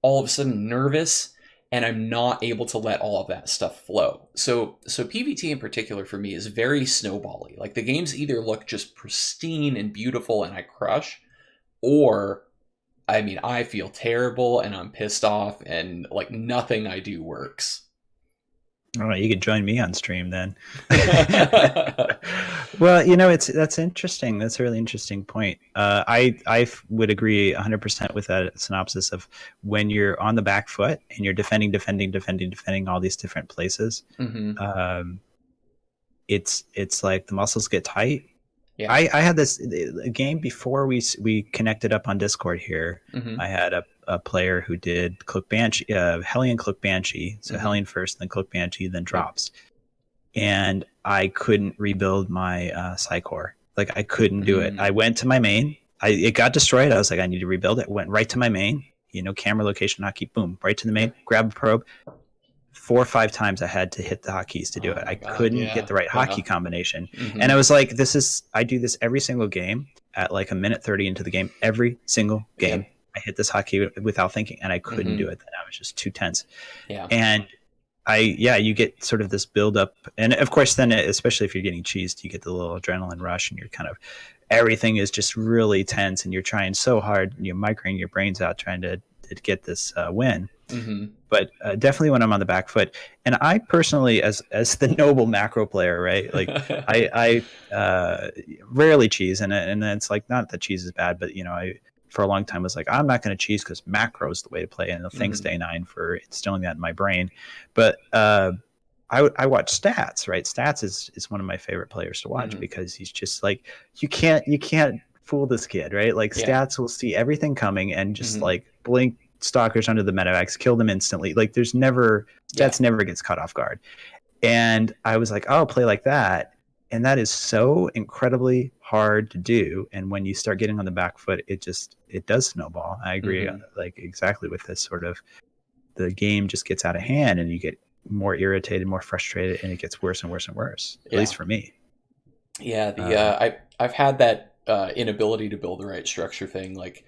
all of a sudden nervous and I'm not able to let all of that stuff flow. So PvT in particular for me is very snowbally. Like the games either look just pristine and beautiful and I crush, or I mean, I feel terrible and I'm pissed off and like nothing I do works. All right, you could join me on stream then. Well, that's interesting. That's a really interesting point. I would agree 100% with that synopsis of when you're on the back foot and you're defending all these different places. Mm-hmm. It's like the muscles get tight. Yeah. I had this a game before we connected up on Discord here. Mm-hmm. I had a player who did Cloak Banshee, Hellion Cloak Banshee. So Hellion first, then Cloak Banshee, then drops. And I couldn't rebuild my Psycore. Like I couldn't do it. I went to my main. It got destroyed. I was like, I need to rebuild it. Went right to my main. Camera location hotkey, boom, right to the main. Grab a probe. 4 or 5 times I had to hit the hotkeys to do it. I couldn't get the right hotkey combination. And I was like, I do this every single game at like a minute 30 into the game. Every single game, I hit this hotkey without thinking, and I couldn't do it. And I was just too tense. Yeah. And you get sort of this build up. And of course, then, especially if you're getting cheesed, you get the little adrenaline rush and you're kind of, everything is just really tense and you're trying so hard, you're microing your brains out trying to get this win. But definitely when I'm on the back foot, and I personally, as the noble macro player, right? Like I rarely cheese, and it's like not that cheese is bad, but I for a long time was like, I'm not going to cheese because macro is the way to play, and thanks Day 9 for instilling that in my brain. But I watch Stats, right? Stats is one of my favorite players to watch because he's just like, you can't fool this kid, right? Like Stats will see everything coming and just like blink stalkers under the medevacs, kill them instantly. Like Stats never gets caught off guard. And I was like, oh, I'll play like that. And that is so incredibly hard to do. And when you start getting on the back foot, it does snowball. I agree like exactly with this sort of, the game just gets out of hand and you get more irritated, more frustrated, and it gets worse and worse and worse, at least for me. Yeah. I've had that inability to build the right structure thing. Like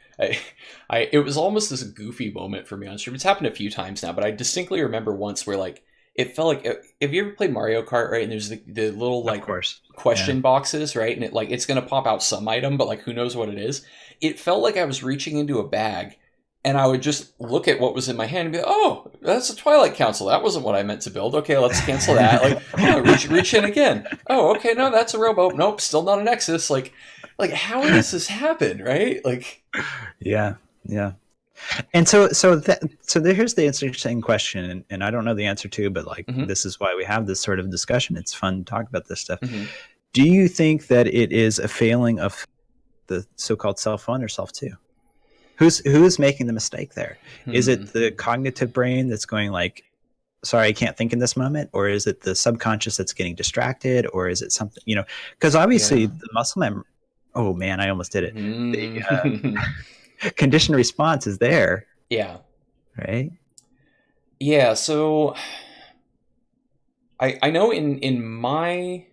it was almost this goofy moment for me on stream. It's happened a few times now, but I distinctly remember once where like it felt like, have you ever played Mario Kart, right? And there's the little like question boxes, right? And it's gonna pop out some item, but like who knows what it is. It felt like I was reaching into a bag and I would just look at what was in my hand and be like, oh, that's a Twilight Council. That wasn't what I meant to build. Okay, let's cancel that. Like, oh, reach in again. Oh, okay, no, that's a rowboat. Nope, still not a Nexus. Like how does this happen, right? Like, yeah. And so here's the interesting question, and I don't know the answer to, but like this is why we have this sort of discussion. It's fun to talk about this stuff. Do you think that it is a failing of the so-called self-1 or self-2? Who's making the mistake there? Is it the cognitive brain that's going like, sorry, I can't think in this moment? Or is it the subconscious that's getting distracted? Or is it something, because obviously the muscle memory, oh man, I almost did it. The conditioned response is there. Yeah. Right? Yeah, so I know in my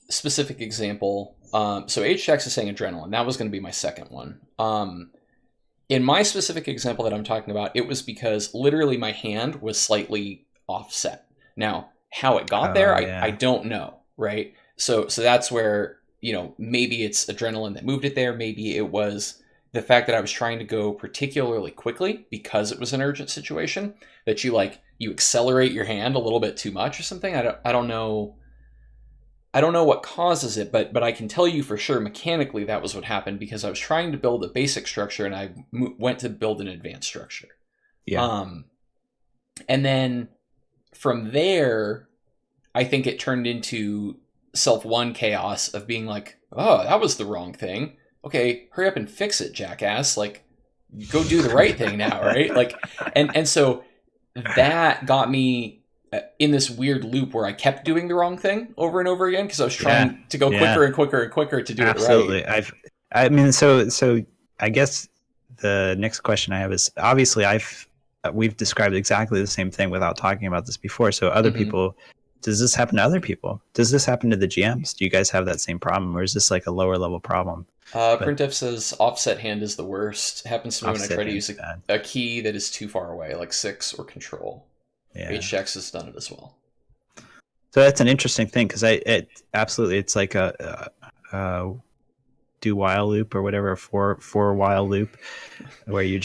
specific example, so HX is saying adrenaline. That was going to be my second one. In my specific example that I'm talking about, it was because literally my hand was slightly offset. Now, how it got there, I don't know, right? So that's where, maybe it's adrenaline that moved it there. Maybe it was the fact that I was trying to go particularly quickly because it was an urgent situation, that you accelerate your hand a little bit too much or something. I don't know. I don't know what causes it, but I can tell you for sure mechanically that was what happened because I was trying to build a basic structure and I went to build an advanced structure. Yeah. And then from there, I think it turned into self one chaos of being like, oh, that was the wrong thing. Okay, hurry up and fix it, jackass. Like, go do the right thing now, right? Like, and so that got me in this weird loop where I kept doing the wrong thing over and over again because I was Yeah, trying to go yeah, quicker and quicker and quicker to do it right. absolutely. I mean, so I guess the next question I have is obviously we've described exactly the same thing without talking about this before. So other Mm-hmm. people, does this happen to other people? Does this happen to the GMs? Do you guys have that same problem, or is this like a lower level problem? But Printf says offset hand is the worst. It happens to me when I offset try to hand's use bad. a key that is too far away, like 6 or control. Yeah. HX has done it as well. So that's an interesting thing because absolutely it's like a do while loop or whatever, a for while loop, where you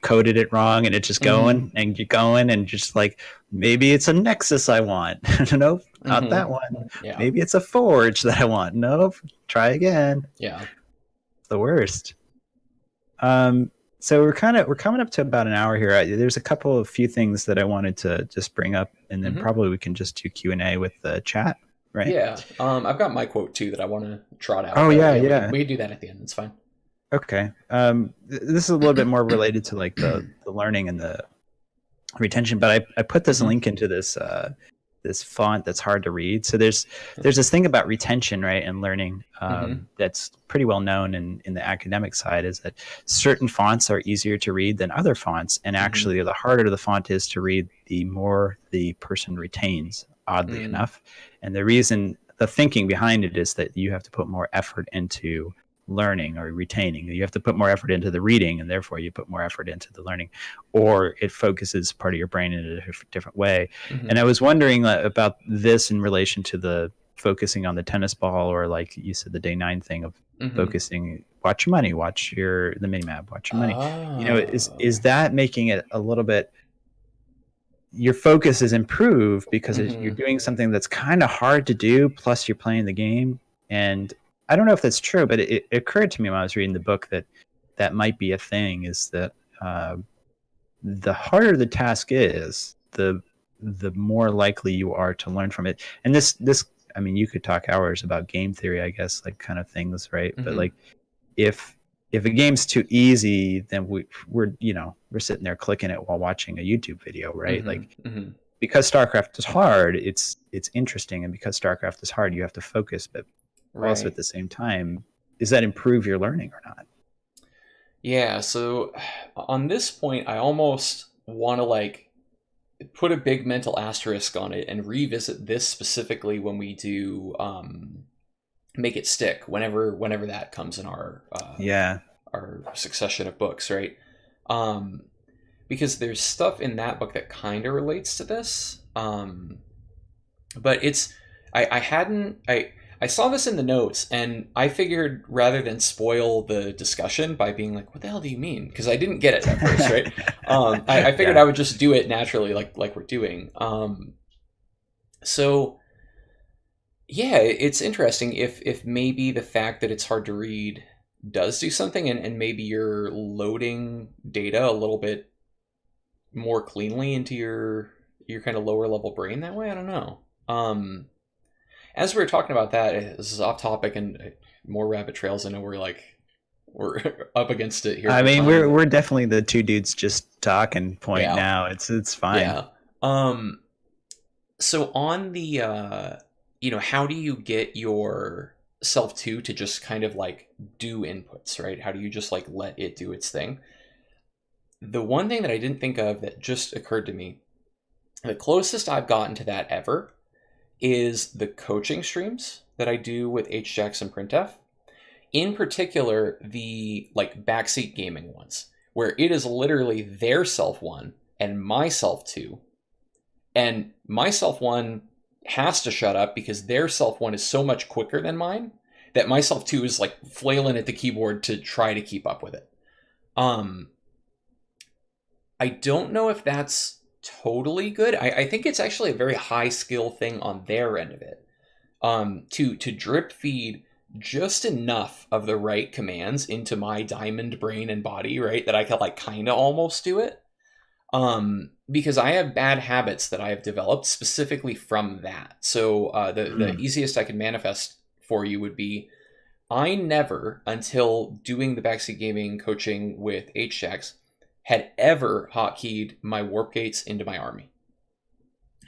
coded it wrong and it's just going Mm-hmm. and you're going and just like, maybe it's a Nexus I want. Nope, not Mm-hmm. that one. Yeah. Maybe it's a Forge that I want. Nope, try again. Yeah. It's the worst. So we're coming up to about an hour here. There's a few things that I wanted to just bring up, and then Mm-hmm. probably we can just do Q&A with the chat, right? Yeah. I've got my quote too that I want to trot out. Oh But yeah, yeah, yeah. we can do that at the end. It's fine. Okay. This is a little bit more related to like the learning and the retention, but I put this Mm-hmm. link into this font that's hard to read. So there's this thing about retention, right, and learning Mm-hmm. that's pretty well known in the academic side, is that certain fonts are easier to read than other fonts, and Mm-hmm. actually the harder the font is to read, the more the person retains, oddly Mm-hmm. enough. And the thinking behind it is that you have to put more effort into learning or retaining. You have to put more effort into the reading, and therefore you put more effort into the learning, or it focuses part of your brain in a different way. Mm-hmm. And I was wondering about this in relation to the focusing on the tennis ball, or like you said, the day 9 thing of Mm-hmm. focusing, watch your money, watch the mini map, watch your money. Is Oh. that making it a little bit, your focus is improved because you're Mm-hmm. doing something that's kind of hard to do, plus you're playing the game. And I don't know if that's true, but it occurred to me when I was reading the book that might be a thing, is that the harder the task is, the more likely you are to learn from it. And this I mean, you could talk hours about game theory, I guess, like kind of things, right? But Mm-hmm. like, if a game's too easy, then we're sitting there clicking it while watching a YouTube video, right? Mm-hmm. Like, Mm-hmm. because StarCraft is hard, it's interesting, and because StarCraft is hard, you have to focus. But also Right. at the same time, does that improve your learning or not? Yeah. So on this point, I almost want to like put a big mental asterisk on it and revisit this specifically when we do make it stick whenever that comes in Yeah. our succession of books, right? Um, because there's stuff in that book that kind of relates to this. But it's I hadn't I saw this in the notes and I figured rather than spoil the discussion by being like, what the hell do you mean? Because I didn't get it at first, right? I figured Yeah. I would just do it naturally like we're doing. So yeah, it's interesting if maybe the fact that it's hard to read does do something, and maybe you're loading data a little bit more cleanly into your kind of lower level brain that way. I don't know. As we were talking about that, this is off topic and more rabbit trails. I know we're up against it here I for mean, time. we're definitely the two dudes just talking point Yeah, now. It's fine. yeah. So on the how do you get your self to just kind of like do inputs, right? How do you just like let it do its thing? The one thing that I didn't think of that just occurred to me, the closest I've gotten to that ever is the coaching streams that I do with HJax and Printf. In particular, the like backseat gaming ones, where it is literally their self one and my self two, and my self one has to shut up because their self one is so much quicker than mine that my self two is like flailing at the keyboard to try to keep up with it. I don't know if that's totally good. I think it's actually a very high skill thing on their end of it. To drip feed just enough of the right commands into my diamond brain and body, right, that I could like kind of almost do it. because I have bad habits that I have developed specifically from that. So the Mm. easiest I can manifest for you would be, I never, until doing the backseat gaming coaching with HJax, had ever hotkeyed my warp gates into my army.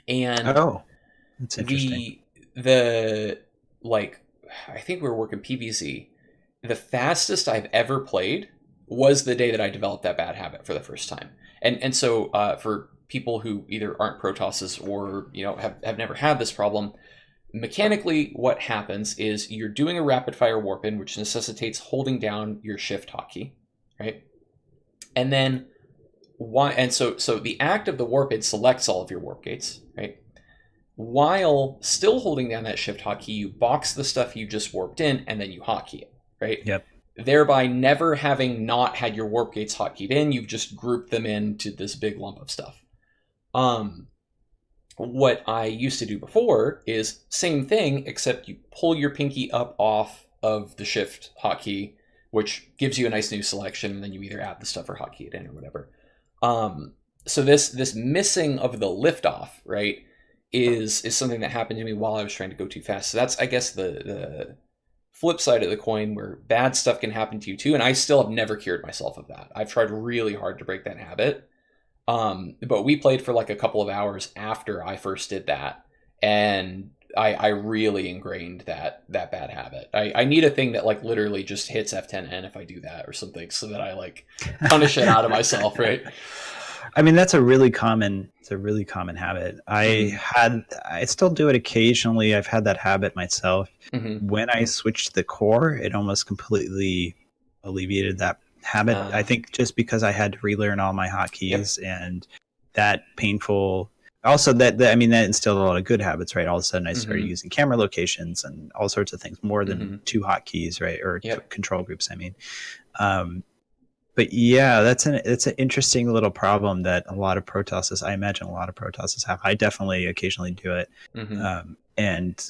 And Oh, that's interesting. the the like I think we were working PVZ. The fastest I've ever played was the day that I developed that bad habit for the first time. And so for people who either aren't Protosses or have never had this problem, mechanically what happens is you're doing a rapid fire warp in, which necessitates holding down your shift hotkey, right? And then so the act of the warp in selects all of your warp gates, right? While still holding down that shift hotkey, you box the stuff you just warped in, and then you hotkey it, right? Yep. Thereby never having not had your warp gates hotkeyed in, you've just grouped them into this big lump of stuff. What I used to do before is same thing, except you pull your pinky up off of the shift hotkey, which gives you a nice new selection, and then you either add the stuff or hotkey it in or whatever. So this missing of the liftoff, right, is something that happened to me while I was trying to go too fast. So that's, I guess, the flip side of the coin, where bad stuff can happen to you too. And I still have never cured myself of that. I've tried really hard to break that habit. But we played for like a couple of hours after I first did that, and I really ingrained that bad habit. I need a thing that like literally just hits F10N if I do that or something, so that I like punish it out of myself, right? I mean, it's a really common habit. I still do it occasionally. I've had that habit myself. Mm-hmm. When I switched the core, it almost completely alleviated that habit. I think just because I had to relearn all my hotkeys, and that painful. Also, that I mean, that instilled a lot of good habits, right? All of a sudden, I started using camera locations and all sorts of things, more than two hotkeys, right? Or control groups, I mean. But yeah, it's an interesting little problem that a lot of Protosses, I imagine a lot of Protosses have. I definitely occasionally do it. And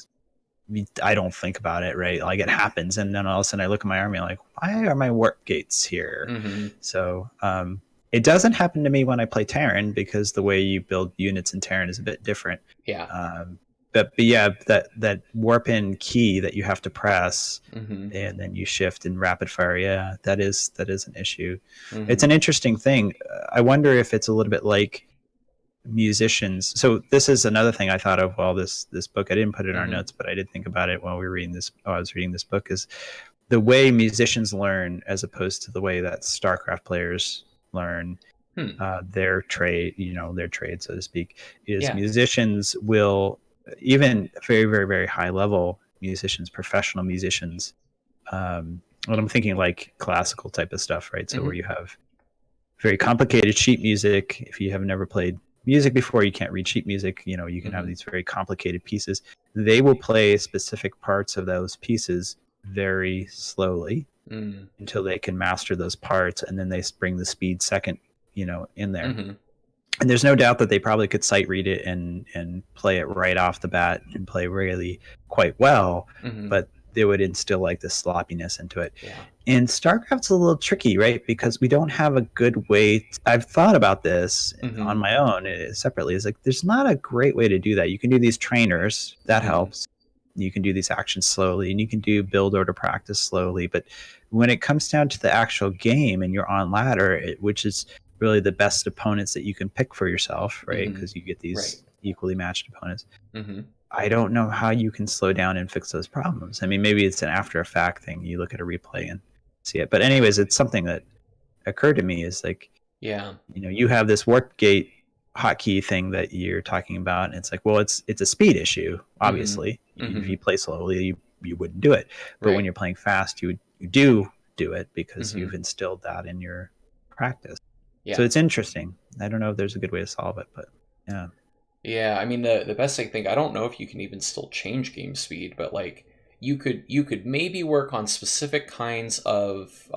I don't think about it, right? Like, it happens, and then all of a sudden I look at my army like, why are my warp gates here? So it doesn't happen to me when I play Terran, because the way you build units in Terran is a bit different. But yeah, that warp in key that you have to press, and then you shift and rapid fire. Yeah, that is an issue. It's an interesting thing. I wonder if it's a little bit like musicians. So this is another thing I thought of while this book. I didn't put it in our notes, but I did think about it while we were reading this. I was reading this book, is the way musicians learn as opposed to the way that Starcraft players learn their trade. Their trade, so to speak, is musicians will, even very, very, very high level musicians, professional musicians. What I'm thinking, like classical type of stuff, right? So where you have very complicated sheet music. If you have never played music before, you can't read sheet music. You can have these very complicated pieces. They will play specific parts of those pieces very slowly until they can master those parts, and then they bring the speed second, in there. And there's no doubt that they probably could sight read it and play it right off the bat and play really quite well, but they would instill like this sloppiness into it. And StarCraft's a little tricky, right? Because we don't have a good way. I've thought about this on my own separately. It's like, there's not a great way to do that. You can do these trainers, that helps. You can do these actions slowly, and you can do build order practice slowly. But when it comes down to the actual game and you're on ladder, which is really the best opponents that you can pick for yourself, right? Because you get these equally matched opponents. I don't know how you can slow down and fix those problems. I mean, maybe it's an after effect thing. You look at a replay and see it. But anyways, it's something that occurred to me, is like, you have this warp gate hotkey thing that you're talking about, and it's like, well, it's a speed issue, obviously. If you play slowly, you wouldn't do it. But when you're playing fast, you do it, because you've instilled that in your practice. So it's interesting. I don't know if there's a good way to solve it, but yeah. Yeah, I mean, the best thing, I don't know if you can even still change game speed, but like you could maybe work on specific kinds of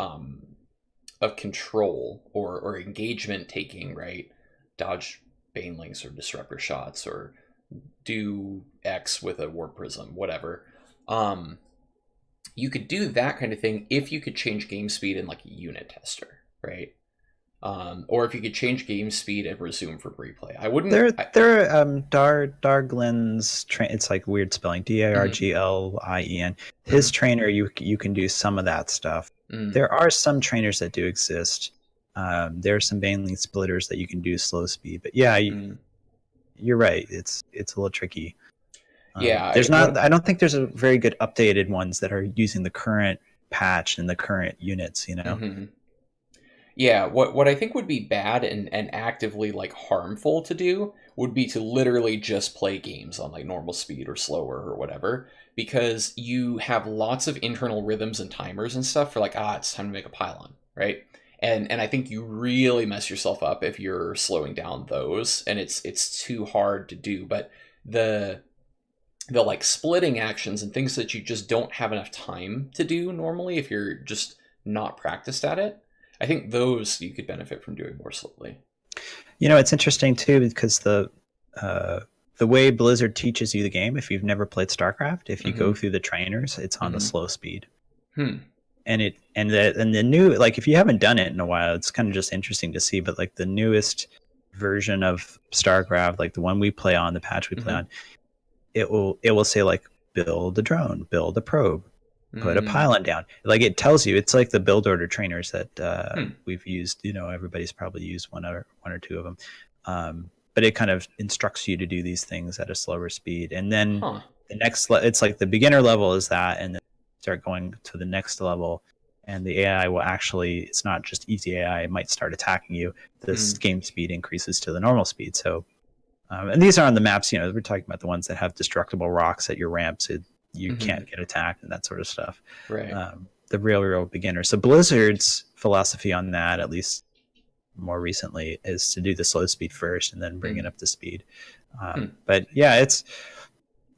control or engagement taking, right? Dodge banelings or disruptor shots, or do X with a warp prism, whatever. You could do that kind of thing if you could change game speed in like a unit tester, right? or if you could change game speed and resume for replay. I wouldn't. Darglin's train. It's like weird spelling. Darglien. His Mhm. trainer, you can do some of that stuff. Mm, There are some trainers that do exist. There are some Baneling splitters that you can do slow speed, but yeah, mm. you're right. It's a little tricky. Yeah, There's not. I don't think there's a very good updated ones that are using the current patch and the current units. You know. mhm. Yeah, what I think would be bad and actively like harmful to do would be to literally just play games on like normal speed or slower or whatever, because you have lots of internal rhythms and timers and stuff for like, it's time to make a pylon, right? And I think you really mess yourself up if you're slowing down those, and it's too hard to do. But the the like splitting actions and things that you just don't have enough time to do normally if you're just not practiced at it, I think those you could benefit from doing more slowly. You know, it's interesting too because uh, the way Blizzard teaches you the game, if you've never played StarCraft, if you go Mm-hmm. through the trainers, it's on the Mm-hmm. slow speed. Hmm. And the new, like, if you haven't done it in a while, it's kind of just interesting to see. But like the newest version of StarCraft, like the one we play on, the patch we play Mm-hmm. on, it will say like build a drone, build a probe, put a Mm. pylon down. Like it tells you, it's like the build order trainers that Hmm. we've used. You know, everybody's probably used one or two of them. But it kind of instructs you to do these things at a slower speed, and then Huh. the next it's like the beginner level is that, and then start going to the next level, and the AI will actually, it's not just easy AI, it might start attacking you. This Mm. game speed increases to the normal speed. So and these are on the maps, you know, we're talking about the ones that have destructible rocks at your ramp so you Mm-hmm. can't get attacked and that sort of stuff. Right. The real beginner. So Blizzard's philosophy on that, at least more recently, is to do the slow speed first and then bring it Mm. up to speed. Hmm. But yeah, it's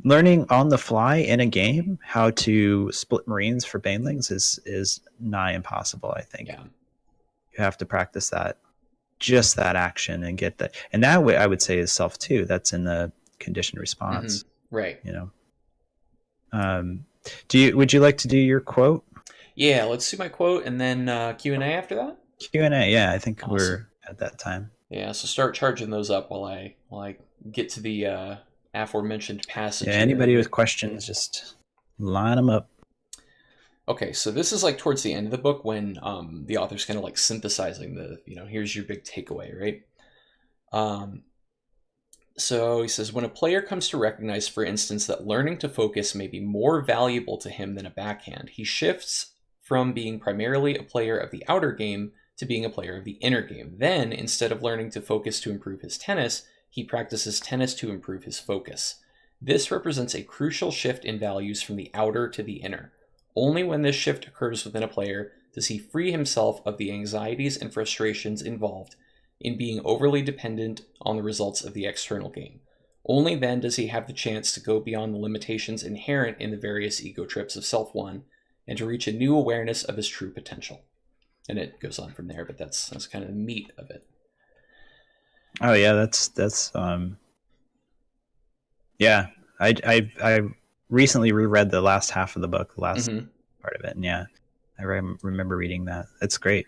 learning on the fly in a game how to split Marines for Banelings is nigh impossible. I think Yeah. you have to practice that, just that action, and get that. And that way, I would say, is self too. That's in the conditioned Mm-hmm. response. Right. You know. Do you? Would you like to do your quote? Yeah. Let's do my quote and then Q&A after that. Q&A. Yeah, I think Awesome. we're at that time. Yeah. So start charging those up while I get to the aforementioned Yeah, passage here. anybody with questions, just line them up. Okay, so this is like towards the end of the book when the author's kind of like synthesizing the, here's your big takeaway, right? Um, so he says, when a player comes to recognize, for instance, that learning to focus may be more valuable to him than a backhand, he shifts from being primarily a player of the outer game to being a player of the inner game. Then, instead of learning to focus to improve his tennis, he practices tennis to improve his focus. This represents a crucial shift in values from the outer to the inner. Only when this shift occurs within a player does he free himself of the anxieties and frustrations involved in being overly dependent on the results of the external game. Only then does he have the chance to go beyond the limitations inherent in the various ego trips of Self One and to reach a new awareness of his true potential. And it goes on from there, but that's kind of the meat of it. Oh yeah, that's yeah. I recently reread the last half of the book, the last Mm-hmm. part of it, and yeah, I remember reading that. That's great.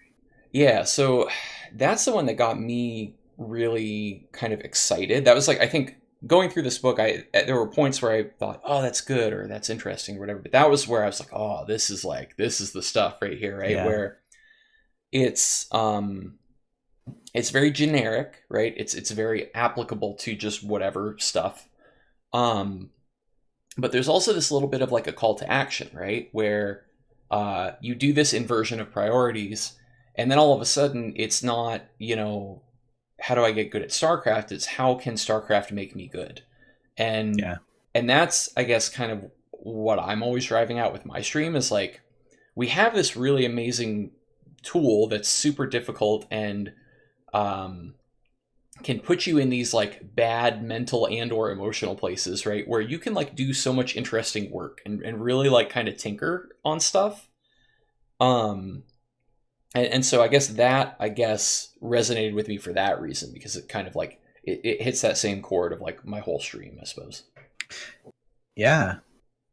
Yeah, so that's the one that got me really kind of excited. That was like, I think going through this book, there were points where I thought, oh, that's good or that's interesting or whatever. But that was where I was like, oh, this is the stuff right here, right? Yeah. Where it's it's very generic, right? It's very applicable to just whatever stuff. Um, but there's also this little bit of like a call to action, right? Where you do this inversion of priorities, and then all of a sudden it's not, how do I get good at StarCraft? It's how can StarCraft make me good? And Yeah. and that's, I guess, kind of what I'm always driving at with my stream is like, we have this really amazing tool that's super difficult and um, can put you in these like bad mental and or emotional places, right, where you can like do so much interesting work and really like kind of tinker on stuff. um and so I guess resonated with me for that reason, because it kind of like it hits that same chord of like my whole stream, I suppose. Yeah.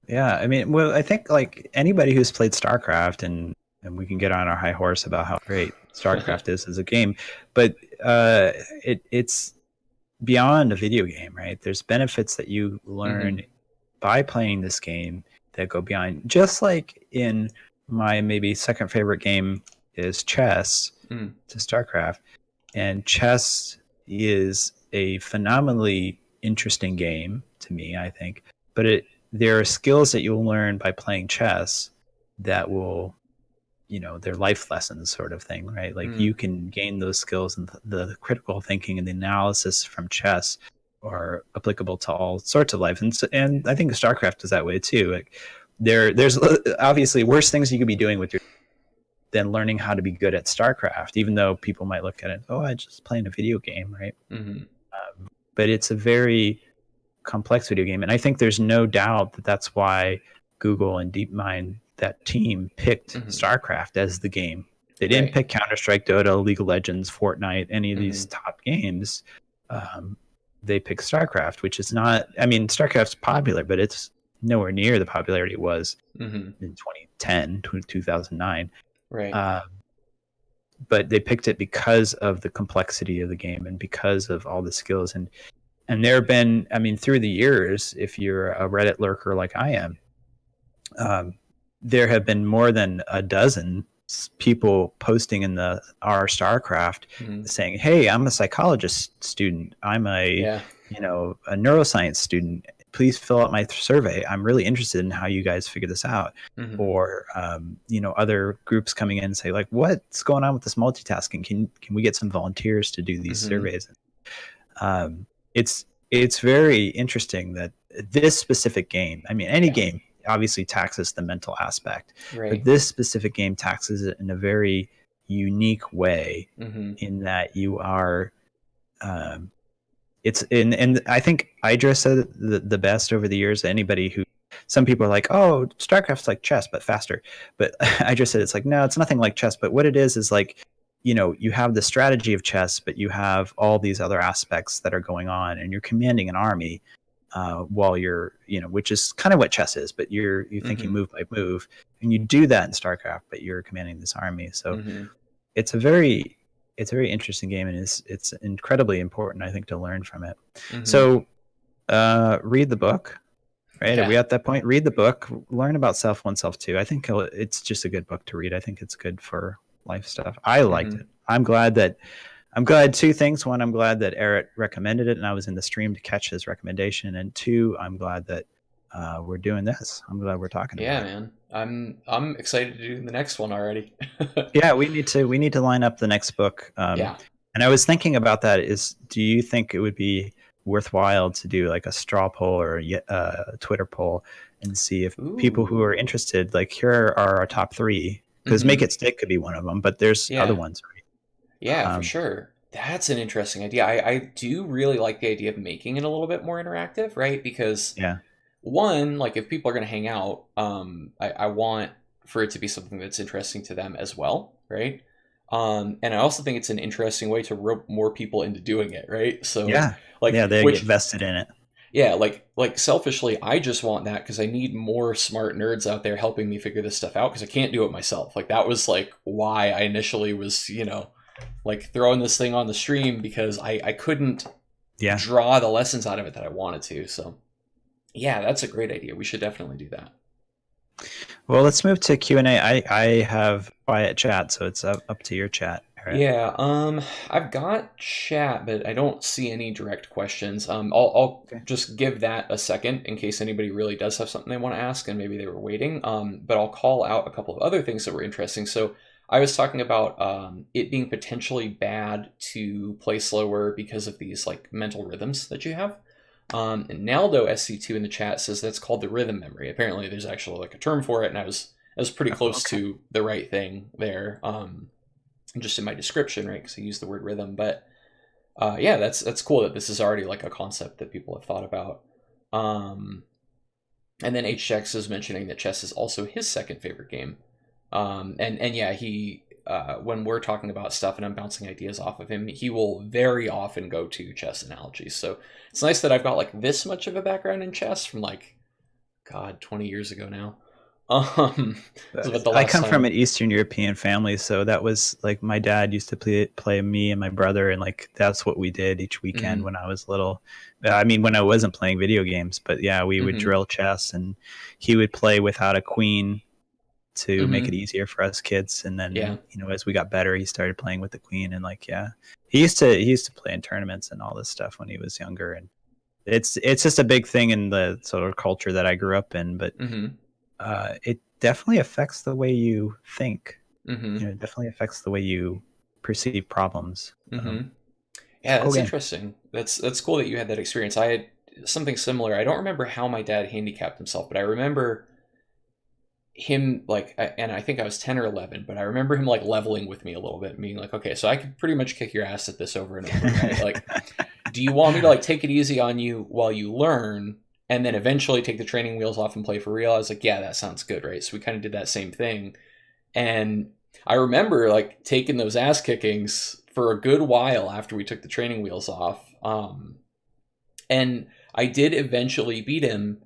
Yeah. I mean, well, I think like anybody who's played StarCraft and and we can get on our high horse about how great Starcraft is as a game, but it's beyond a video game, right? There's benefits that you learn Hmm. by playing this game that go beyond. Just like in my maybe second favorite game is chess Mm. to Starcraft, and chess is a phenomenally interesting game to me, I think. But there are skills that you'll learn by playing chess that will, they're life lessons sort of thing, right? Like Mm. you can gain those skills, and the critical thinking and the analysis from chess are applicable to all sorts of life. And I think Starcraft is that way too. Like there's obviously worse things you could be doing with your than learning how to be good at Starcraft, even though people might look at it, oh, I just playing a video game, right? Hmm. But it's a very complex video game, and I think there's no doubt that that's why Google and DeepMind, that team, picked Hmm. Starcraft as the game. They didn't Right. pick Counter Strike, Dota, League of Legends, Fortnite, any of these Hmm. top games. Um, they picked Starcraft, which is not. I mean, Starcraft's popular, but it's nowhere near the popularity it was Hmm. in 2010, 2009. Right. Um, but they picked it because of the complexity of the game and because of all the skills. And there have been, I mean, through the years, if you're a Reddit lurker like I am, um, there have been more than a dozen people posting in the r Starcraft Hmm. saying, hey, I'm a psychologist student, I'm a Yeah. a neuroscience student, please fill out my survey, I'm really interested in how you guys figure this out. Hmm. Or other groups coming in and say, like, what's going on with this multitasking, can we get some volunteers to do these Hmm. surveys? um, it's very interesting that this specific game, I mean, any Yeah. game obviously taxes the mental aspect, but Right. this specific game taxes it in a very unique way, Hmm. in that you are, um, it's in, and I think Idris said it the best over the years. Anybody who, some people are like, oh, Starcraft's like chess but faster, but I just said it's like, no, it's nothing like chess. But what it is like, you have the strategy of chess, but you have all these other aspects that are going on, and you're commanding an army, while you're, which is kind of what chess is, but you're thinking Hmm. move by move, and you do that in Starcraft, but you're commanding this army. So Hmm. it's a very it's a very interesting game, and it's incredibly important, I think, to learn from it. Hmm. So read the book, right? Are Yeah. we at that point? Read the book, learn about self one, self two. I think it's just a good book to read. I think it's good for life stuff. I liked Hmm. it. I'm glad two things. One, I'm glad that Eric recommended it and I was in the stream to catch his recommendation. And two, I'm glad that we're doing this. I'm glad we're talking about Yeah, it. man. I'm excited to do the next one already. Yeah, we need to line up the next book. Yeah. And I was thinking about that. Do you think it would be worthwhile to do like a straw poll or a Twitter poll and see if people who Ooh. are interested, like, here are our top three, because Make Hmm. It Stick could be one of them, but there's other Yeah. ones, Yeah, right? for sure. That's an interesting idea. I do really like the idea of making it a little bit more interactive, right? Because Yeah, one, like if people are going to hang out, I want for it to be something that's interesting to them as well, right? And I also think it's an interesting way to rope more people into doing it, right? So, yeah, like, yeah. They get which, vested in it. yeah, like selfishly, I just want that because I need more smart nerds out there helping me figure this stuff out because I can't do it myself. Like that was like why I initially was, like throwing this thing on the stream because I couldn't Yeah. draw the lessons out of it that I wanted to. So yeah, that's a great idea. We should definitely do that. Well, let's move to Q&A. I have quiet chat, so it's up to your chat, Eric. Yeah, I've got chat, but I don't see any direct questions. I'll Okay. just give that a second in case anybody really does have something they want to ask and maybe they were waiting. But I'll call out a couple of other things that were interesting. So I was talking about it being potentially bad to play slower because of these like mental rhythms that you have. And Naldo SC2 in the chat says that's called the rhythm memory. Apparently, there's actually like a term for it, and I was pretty Oh, close okay. to the right thing there. Just in my description, right? Because I use the word rhythm. But yeah, that's cool that this is already like a concept that people have thought about. Um, and then HX is mentioning that chess is also his second favorite game. And yeah, he when we're talking about stuff and I'm bouncing ideas off of him, he will very often go to chess analogies. So it's nice that I've got like this much of a background in chess from like God 20 years ago now. Um, this is about the I last come from time. an Eastern European family, so that was like my dad used to play me and my brother, and like that's what we did each weekend Mm-hmm. when I was little. I mean, when I wasn't playing video games, but yeah, we would Mm-hmm. drill chess, and he would play without a queen to make it Mm-hmm. easier for us kids. And Yeah. then as we got better, he started playing with the queen, and like yeah, he used to play in tournaments and all this stuff when he was younger, and it's just a big thing in the sort of culture that I grew up in, but Mm-hmm. it definitely affects the way you think. Mm-hmm. It definitely affects the way you perceive problems. Mm-hmm. It's a Yeah, cool that's game. interesting. That's cool that you had that experience. I had something similar. I don't remember how my dad handicapped himself, but I remember him like and I think I was 10 or 11, but I remember him like leveling with me a little bit and being like, okay, so I could pretty much kick your ass at this over and over, right? Like, do you want me to like take it easy on you while you learn and then eventually take the training wheels off and play for real? I was like, yeah, that sounds good, right? So we kind of did that same thing. And I remember like taking those ass kickings for a good while after we took the training wheels off. And I did eventually beat him.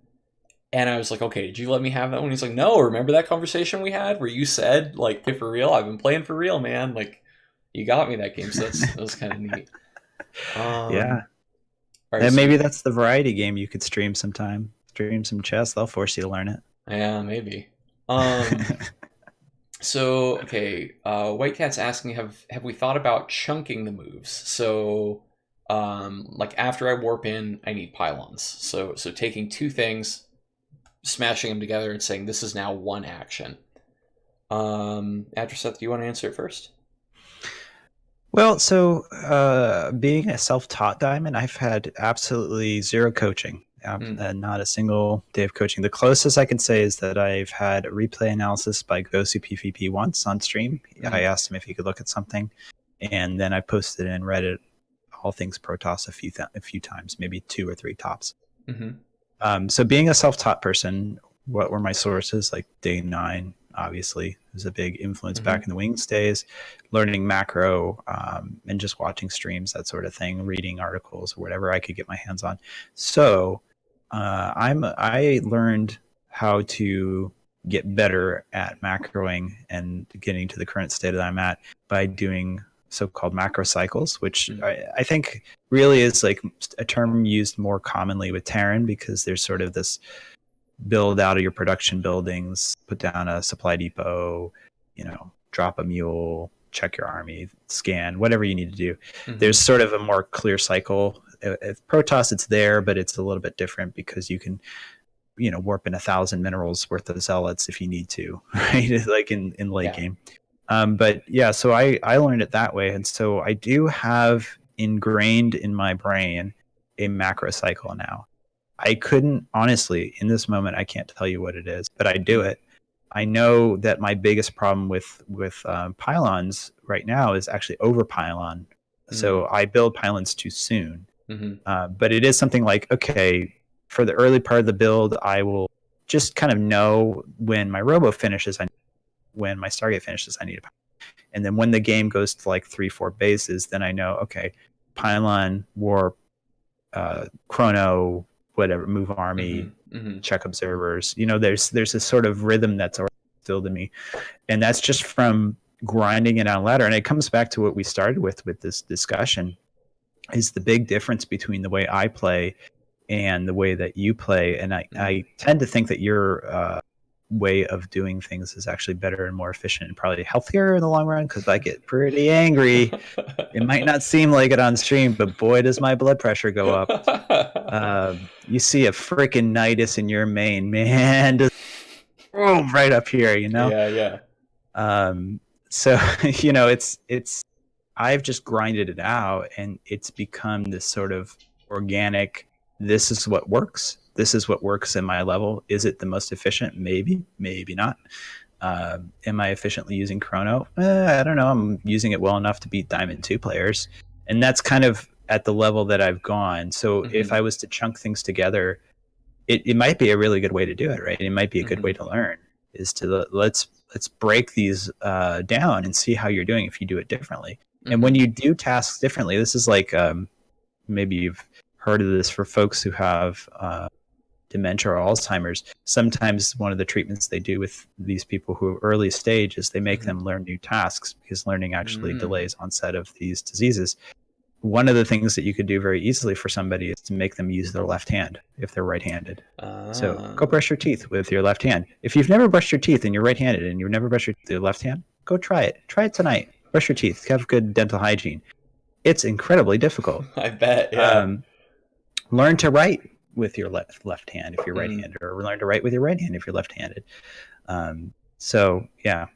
And I was like, okay, did you let me have that one? He's like, no, remember that conversation we had where you said, like, "Hey, for real, I've been playing for real, man. Like, you got me that game." So that was kind of neat. Yeah. All right, And so maybe that's the variety game you could stream sometime. Stream some chess. They'll force you to learn it. yeah, maybe. Um, so okay, White Cat's asking, have we thought about chunking the moves? So, like after I warp in, I need pylons. So taking two things, smashing them together, and saying this is now one action. Addresseth, do you want to answer it first? Well, so being a self-taught diamond, I've had absolutely zero coaching, Mm, not a single day of coaching. The closest I can say is that I've had a replay analysis by Gosu PvP once on stream. I mm, asked him if he could look at something, and then I posted it in Reddit, all things Protoss, a few times, maybe two or three tops. mm-hmm, So being a self-taught person, what were my sources? Like Day 9, obviously, was a big influence mm-hmm, back in the Wings days, learning macro and just watching streams, that sort of thing, reading articles or whatever I could get my hands on. So I learned how to get better at macroing and getting to the current state that I'm at by doing so-called macro cycles, which mm, I think really is like a term used more commonly with Terran, because there's sort of this build out of your production buildings, put down a supply depot, drop a mule, check your army, scan, whatever you need to do. mm-hmm, There's sort of a more clear cycle. At Protoss, it's there, but it's a little bit different because you can, warp in 1,000 minerals worth of zealots if you need to, right? Like in late yeah, game. But yeah, so I learned it that way. And so I do have ingrained in my brain a macro cycle now. I couldn't, honestly, in this moment, I can't tell you what it is, but I do mm, it. I know that my biggest problem with pylons right now is actually over pylon. mm, So I build pylons too soon. mm-hmm, But it is something like, okay, for the early part of the build, I will just kind of know when my robo finishes, when my Stargate finishes, I need a pylon. And then when the game goes to like 3-4 bases, then I know, okay, pylon, warp, chrono, whatever, move mm-hmm, army, mm-hmm, check observers. There's this sort of rhythm that's already instilled in me, and that's just from grinding it on ladder. And it comes back to what we started with this discussion, is the big difference between the way I play and the way that you play. And I tend to think that your way of doing things is actually better and more efficient and probably healthier in the long run, because I get pretty angry. It might not seem like it on stream, but boy, does my blood pressure go up. You see a freaking nidus in your main, man, just boom, right up here. yeah, yeah, Um, so it's I've just grinded it out, and it's become this sort of organic. This is what works. This is what works in my level. Is it the most efficient? Maybe, maybe not. Am I efficiently using Chrono? I don't know. I'm using it well enough to beat Diamond 2 players. And that's kind of at the level that I've gone. So if mm-hmm, I was to chunk things together, it might be a really good way to do it, right? It might be a good mm-hmm, way to learn, is to let's break these down and see how you're doing if you do it differently. And when mm-hmm, you do tasks differently, this is like maybe you've heard of this for folks who have dementia or Alzheimer's, sometimes one of the treatments they do with these people who are early stage is they make Mm-hmm. them learn new tasks, because learning actually Mm. delays onset of these diseases. One of the things that you could do very easily for somebody is to make them use their left hand if they're right-handed. So go Ah. brush your teeth with your left hand. If you've never brushed your teeth and you're right-handed and you've never brushed your teeth with your left hand, go try it. Try it tonight. Brush your teeth. Have good dental hygiene. It's incredibly difficult. I bet. Yeah. Um, learn to write with your left hand if you're Mm. right-handed, or learn to write with your right hand if you're left-handed. So yeah,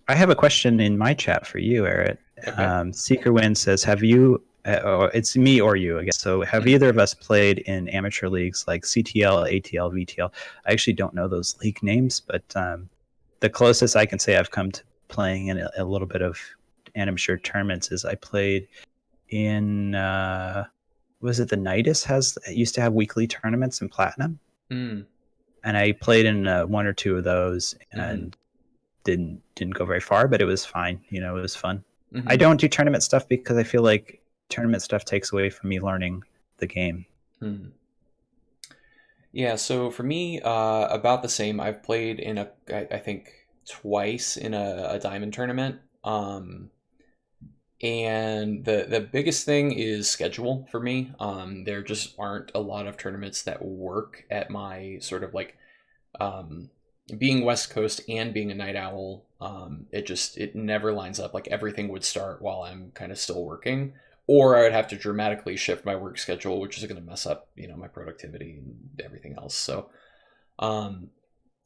I have a question in my chat for you, Eric. Okay. Seeker Win says, "Have you?" It's me or you, I guess. So, have Mm. either of us played in amateur leagues like CTL, ATL, VTL? I actually don't know those league names, but the closest I can say I've come to playing in a little bit of amateur tournaments is I played in. Was it the Nidus used to have weekly tournaments in Platinum, Mm. and I played in one or two of those, Mm-hmm. and didn't go very far, but it was fine. It was fun. I Mm-hmm. don't do tournament stuff because I feel like tournament stuff takes away from me learning the game. Mm. Yeah, so for me, about the same. I've played in I think twice in a diamond tournament. And the biggest thing is schedule for me. There just aren't a lot of tournaments that work at my sort of like um, being West Coast and being a night owl. It never lines up. Like everything would start while I'm kind of still working, or I would have to dramatically shift my work schedule, which is going to mess up my productivity and everything else. So um,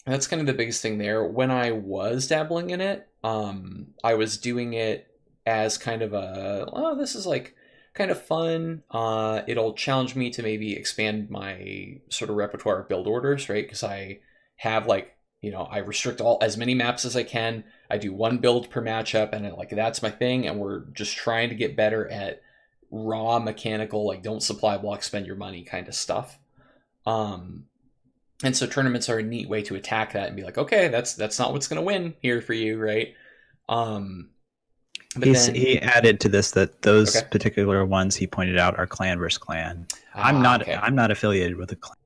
that's kind of the biggest thing there. When I was dabbling in it, I was doing it as kind of oh, this is like kind of fun. It'll challenge me to maybe expand my sort of repertoire of build orders, right? Because I have like, I restrict all as many maps as I can. I do one build per matchup, and that's my thing. And we're just trying to get better at raw mechanical, like don't supply block, spend your money kind of stuff. Um, and so tournaments are a neat way to attack that and be like, okay, that's not what's going to win here for you, right? Um, but then, He added to this that those okay, particular ones he pointed out are clan versus clan. okay, I'm not affiliated with a clan.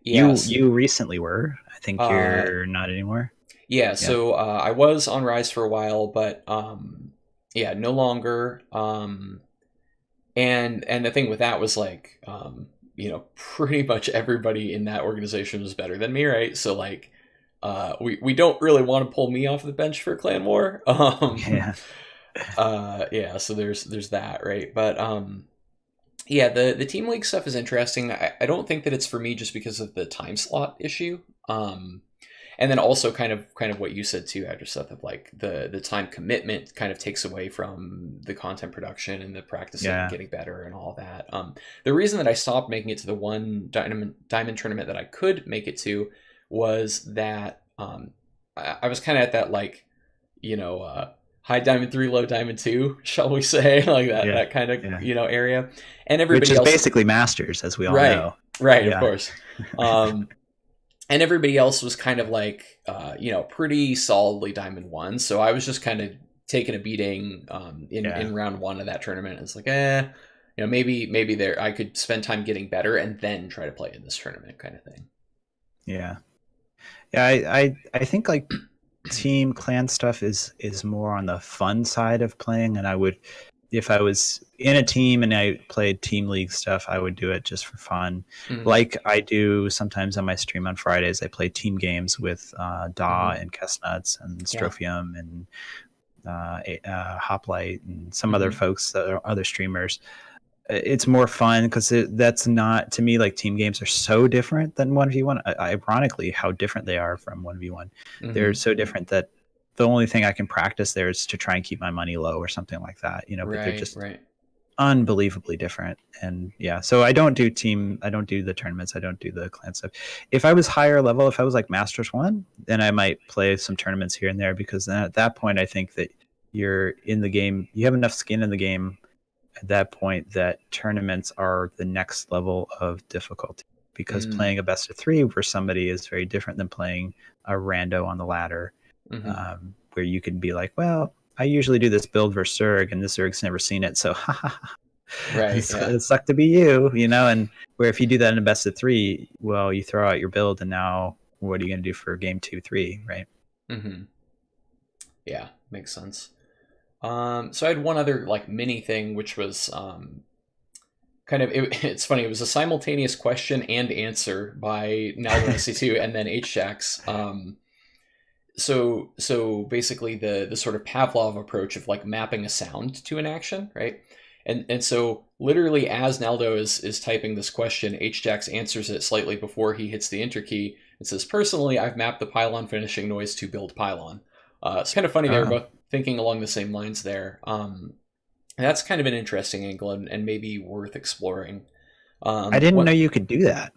yes, You recently were. I think uh, you're not anymore. yeah. Yeah. So I was on Rise for a while, but yeah, no longer. And the thing with that was like, pretty much everybody in that organization was better than me, right? So like, we don't really want to pull me off the bench for Clan War. Yeah. Yeah, so there's that, right? But yeah, the team league stuff is interesting. I don't think that it's for me just because of the time slot issue. And then also kind of what you said too, After stuff of like the time commitment kind of takes away from the content production and the practicing and Yeah. getting better and all that. The reason that I stopped making it to the one diamond tournament that I could make it to was that I was kind of at that like high diamond 3, low diamond 2, shall we say, like that Yeah. that kind of Yeah. area, and Which everybody is else. basically masters, as we all Right, know. right, of Yeah. course. um and everybody else was kind of like pretty solidly diamond 1, so I was just kind of taking a beating in Yeah. round 1 of that tournament. It's like maybe there I could spend time getting better and then try to play in this tournament kind of thing. Yeah. Yeah. I think like team clan stuff is more on the fun side of playing, and I would, if I was in a team and I played team league stuff, I would do it just for fun. Mm-hmm. Like I do sometimes on my stream on Fridays, I play team games with Da Mm-hmm. and Chestnuts and Yeah. Strophium and Hoplite and some other Mm-hmm. folks that are other streamers. It's more fun because that's not, to me, like team games are so different than 1v1. Ironically, how different they are from 1v1. They're Mm-hmm. so different that the only thing I can practice there is to try and keep my money low or something like that, but they're Right, just right. unbelievably different. And yeah, so I don't do the tournaments, I don't do the clan stuff. If I was higher level, if I was like Masters 1, then I might play some tournaments here and there, because then at that point I think that you're in the game, you have enough skin in the game at that point that tournaments are the next level of difficulty, because Mm. playing a best of 3 for somebody is very different than playing a rando on the ladder, Mm-hmm. where you can be like, well, I usually do this build versus Zerg, and this Zerg's never seen it, so Right. Yeah. It sucked to be you, you know. And where if you do that in a best of three, well, you throw out your build, and now what are you going to do for game 2, 3, right? Mm-hmm. Yeah. Makes sense. So I had one other like mini thing, which was it's funny. It was a simultaneous question and answer by Naldo SC2 and then HJax. So basically the sort of Pavlov approach of like mapping a sound to an action, right? And so literally as Naldo is typing this question, HJax answers it slightly before he hits the enter key. It says, "Personally, I've mapped the pylon finishing noise to build pylon." It's kind of funny they were Oh, both thinking along the same lines there. That's kind of an interesting angle and maybe worth exploring. I didn't know What you could do that.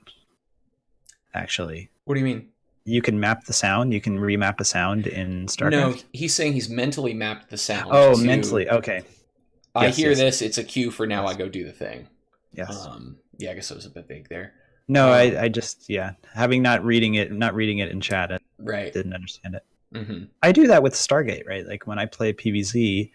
Actually, what do you mean? you can map the sound. You can remap a sound in No, StarCraft. he's saying he's mentally mapped the sound Oh, to mentally. Okay. I Yes. hear Yes. this, it's a cue for now I Yes. go do the thing. Yes. Yeah, I guess it was a bit vague there. No, Um, I just yeah, having not reading it in chat, I right. didn't understand it. Mm-hmm. I do that with Stargate, right? Like when I play PVZ,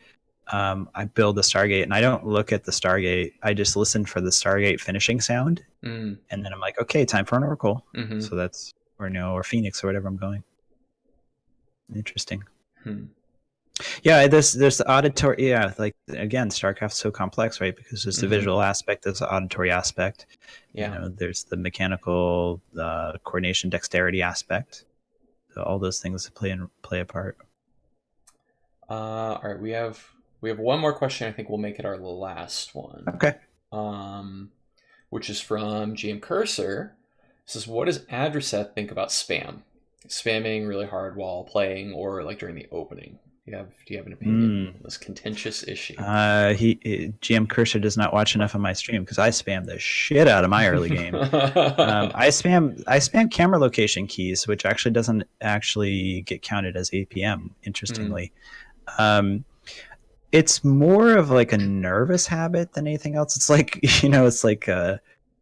I build the Stargate, and I don't look at the Stargate. I just listen for the Stargate finishing sound, Mm-hmm. and then I'm like, okay, time for an Oracle. Mm-hmm. So that's or Phoenix or whatever I'm going. Interesting. Hmm. Yeah, there's the auditory. Yeah, like again, StarCraft's so complex, right? Because there's the Mm-hmm. visual aspect, there's the auditory aspect. You Yeah. know, there's the mechanical, coordination, dexterity aspect. So all those things play a part. All right, we have one more question. I think we'll make it our last one. Okay. Um, which is from GM Cursor. It says, "What does Adraseth think about spam? Spamming really hard while playing, or like during the opening? Do you have an opinion on this contentious issue?" GM Cursor does not watch enough of my stream because I spam the shit out of my early game. I spam camera location keys, which actually doesn't actually get counted as APM. Mm, Interestingly, um, it's more of like a nervous habit than anything else. It's like it's like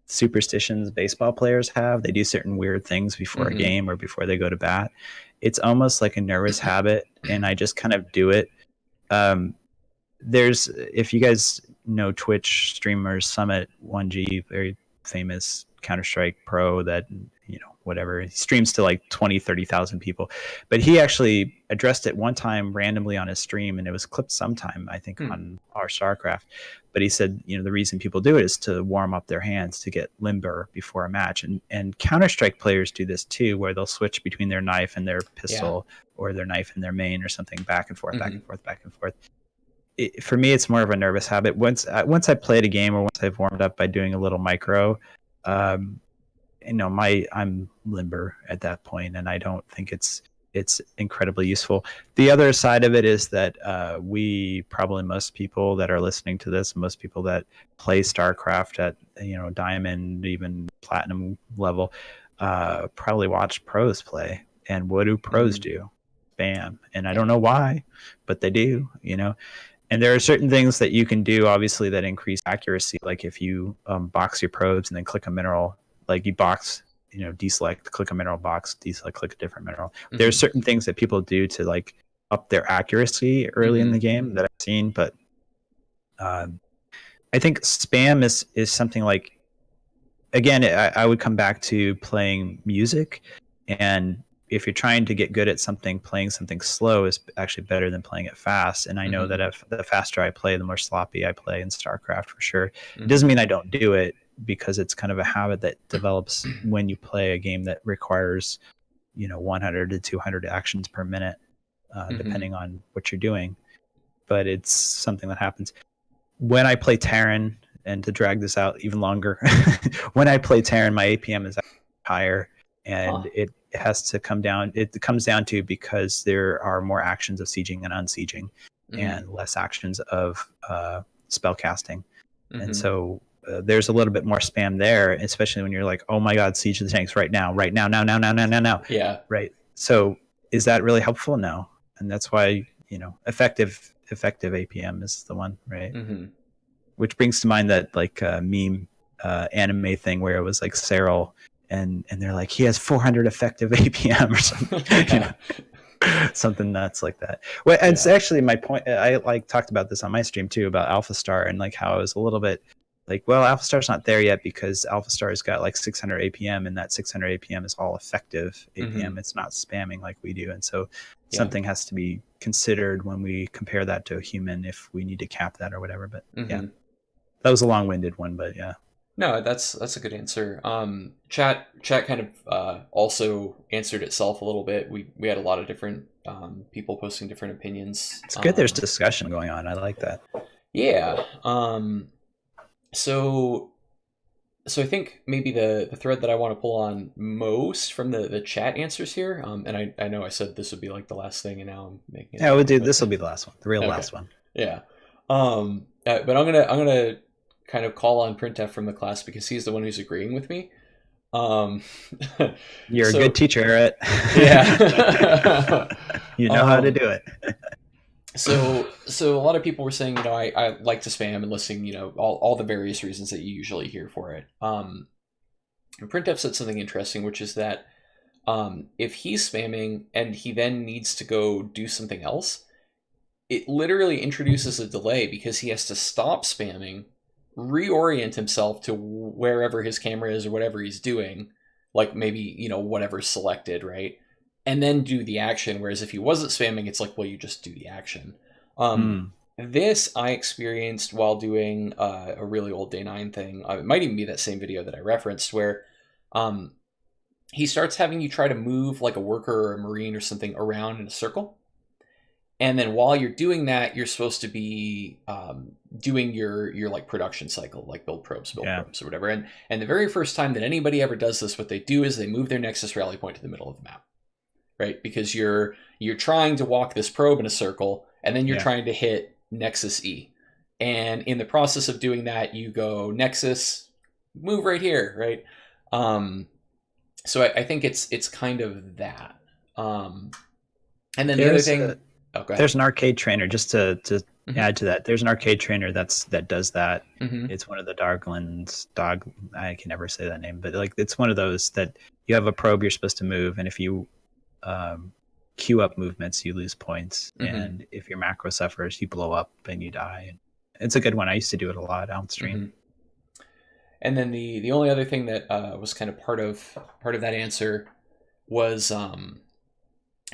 superstitions baseball players have. They do certain weird things before a mm-hmm. game or before they go to bat. It's almost like a nervous habit, and I just kind of do it. Um, there's if you guys know Twitch streamers, Summit 1G, very famous Counter-Strike pro that whatever, he streams to like 20-30,000 people, but he actually addressed it one time randomly on his stream, and it was clipped sometime I think Hmm. on our Starcraft. But he said the reason people do it is to warm up their hands, to get limber before a match, and Counter-Strike players do this too, where they'll switch between their knife and their Yeah. pistol, or their knife and their main, or something, back and forth, back Mm-hmm. and forth, back and forth. For me, it's more of a nervous habit. Once I played a game, or once I've warmed up by doing a little micro, um, I'm limber at that point, and I don't think it's incredibly useful. The other side of it is that we probably, most people that are listening to this, most people that play StarCraft at diamond, even platinum level, probably watch pros play. And what do pros Mm-hmm. do? Spam. And I Yeah. don't know why, but they do. And there are certain things that you can do, obviously, that increase accuracy. Like if you box your probes and then click a mineral, like you box, deselect, click a mineral, box, deselect, click a different mineral. There are Mm-hmm. certain things that people do to like up their accuracy early in Mm-hmm. the game that I've seen, but um, I think spam is something like, again, I would come back to playing music, and if you're trying to get good at something, playing something slow is actually better than playing it fast. And I know Mm-hmm. that if the faster I play, the more sloppy I play in StarCraft, for sure. It Mm-hmm. doesn't mean I don't do it, because it's kind of a habit that develops when you play a game that requires 100 to 200 actions per minute, Mm-hmm. depending on what you're doing. But it's something that happens when I play Terran. And to drag this out even longer, when I play Terran, my APM is higher, Huh. and it has to come down. It comes down to, because there are more actions of sieging and unsieging, Mm-hmm. and less actions of spell casting. And Mm-hmm. so there's a little bit more spam there, especially when you're like, oh my god, siege of the tanks right now, right now, now, Yeah. right? So is that really helpful? No. And that's why effective APM is the one, right? Mm-hmm. Which brings to mind that like meme anime thing where it was like Cyril, and they're like, he has 400 effective APM or something. Yeah. Something nuts like that. Well, it's Yeah. actually my point. I like talked about this on my stream too about Alpha Star and like how I was a little bit like, well, Alpha Star's not there yet because Alpha Star's got like 600 APM, and that 600 APM is all effective APM. Hmm. It's not spamming like we do, and so Yeah. something has to be considered when we compare that to a human if we need to cap that or whatever. But yeah, Hmm. that was a long-winded one, but yeah. No, that's a good answer. Chat kind of also answered itself a little bit. We had a lot of different people posting different opinions. It's good there's discussion going on. I like that. Yeah. So so I think maybe the thread that I want to pull on most from the chat answers here, and I know I said this would be like the last thing, and now I'm making it Yeah, we'll longer, do but this. Will be the last one, the real okay, last one. yeah. But I'm gonna kind of call on Printf from the class because he's the one who's agreeing with me. Um, You're a good so teacher, Eric. yeah. You know how to um, do it. so a lot of people were saying, I like to spam and listing, all the various reasons that you usually hear for it. And Printf said something interesting, which is that if he's spamming and he then needs to go do something else, it literally introduces a delay because he has to stop spamming, reorient himself to wherever his camera is or whatever he's doing, like maybe, whatever's selected, right? And then do the action. Whereas if he wasn't spamming, it's like, well, you just do the action. Mm. This I experienced while doing a really old Day 9 thing. It might even be that same video that I referenced where um, he starts having you try to move like a worker or a marine or something around in a circle. And then while you're doing that, you're supposed to be doing your like production cycle, like build probes or whatever. And the very first time that anybody ever does this, what they do is they move their Nexus rally point to the middle of the map, right? Because you're trying to walk this probe in a circle, and then you're Yeah. trying to hit Nexus E. And in the process of doing that, you go Nexus, move right here, right? So I think it's kind of that. And then the other There's thing. Oh, go ahead. there's an arcade trainer just to Mm-hmm. add to that. There's an arcade trainer that does that. Mm-hmm. It's one of the Darglands dog. I can never say that name, but like it's one of those that you have a probe you're supposed to move, and if you queue up movements, you lose points, Mm-hmm. and if your macro suffers, you blow up and you die. And it's a good one. I used to do it a lot on stream. Mm-hmm. And then the only other thing that was kind of part of that answer was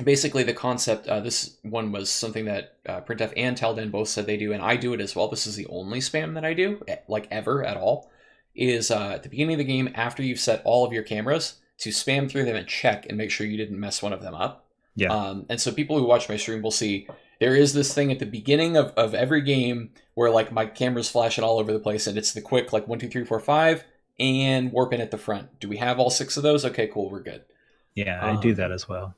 basically the concept. This one was something that Printf and Telden both said they do, and I do it as well. This is the only spam that I do, like ever at all, is at the beginning of the game after you've set all of your cameras to spam through them and check and make sure you didn't mess one of them up. Yeah. And so people who watch my stream will see there is this thing at the beginning of every game where like my camera's flashing all over the place, and it's the quick like 1, 2, 3, 4, 5, and warp in at the front. Do we have all 6 of those? Okay, cool, we're good. Yeah, I do that as well.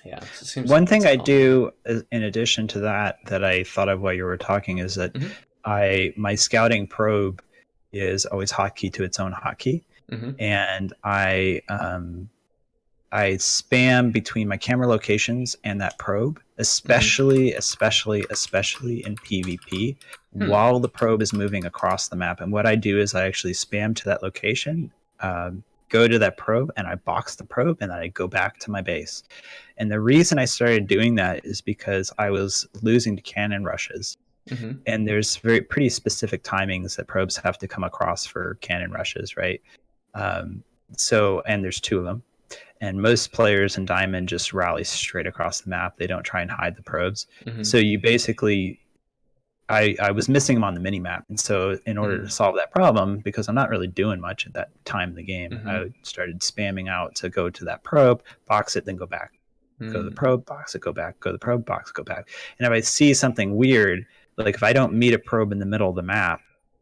Yeah. So it seems One like thing that's I common. do in addition to that I thought of while you were talking is that Mm-hmm. my scouting probe is always hotkey to its own hotkey, Mm-hmm. and I spam between my camera locations and that probe, especially in PvP while the probe is moving across the map. And what I do is I actually spam to that location, go to that probe, and I box the probe, and then I go back to my base. And the reason I started doing that is because I was losing to cannon rushes. Mm-hmm. And there's pretty specific timings that probes have to come across for cannon rushes, right? And there's 2 of them. And most players in Diamond just rally straight across the map. They don't try and hide the probes. Mm-hmm. So you basically, I was missing them on the mini map. And so in order to solve that problem, because I'm not really doing much at that time in the game, I started spamming out to go to that probe, box it, then go back. Go to the probe, box it, go back, go to the probe, box, go back. And if I see something weird, like if I don't meet a probe in the middle of the map,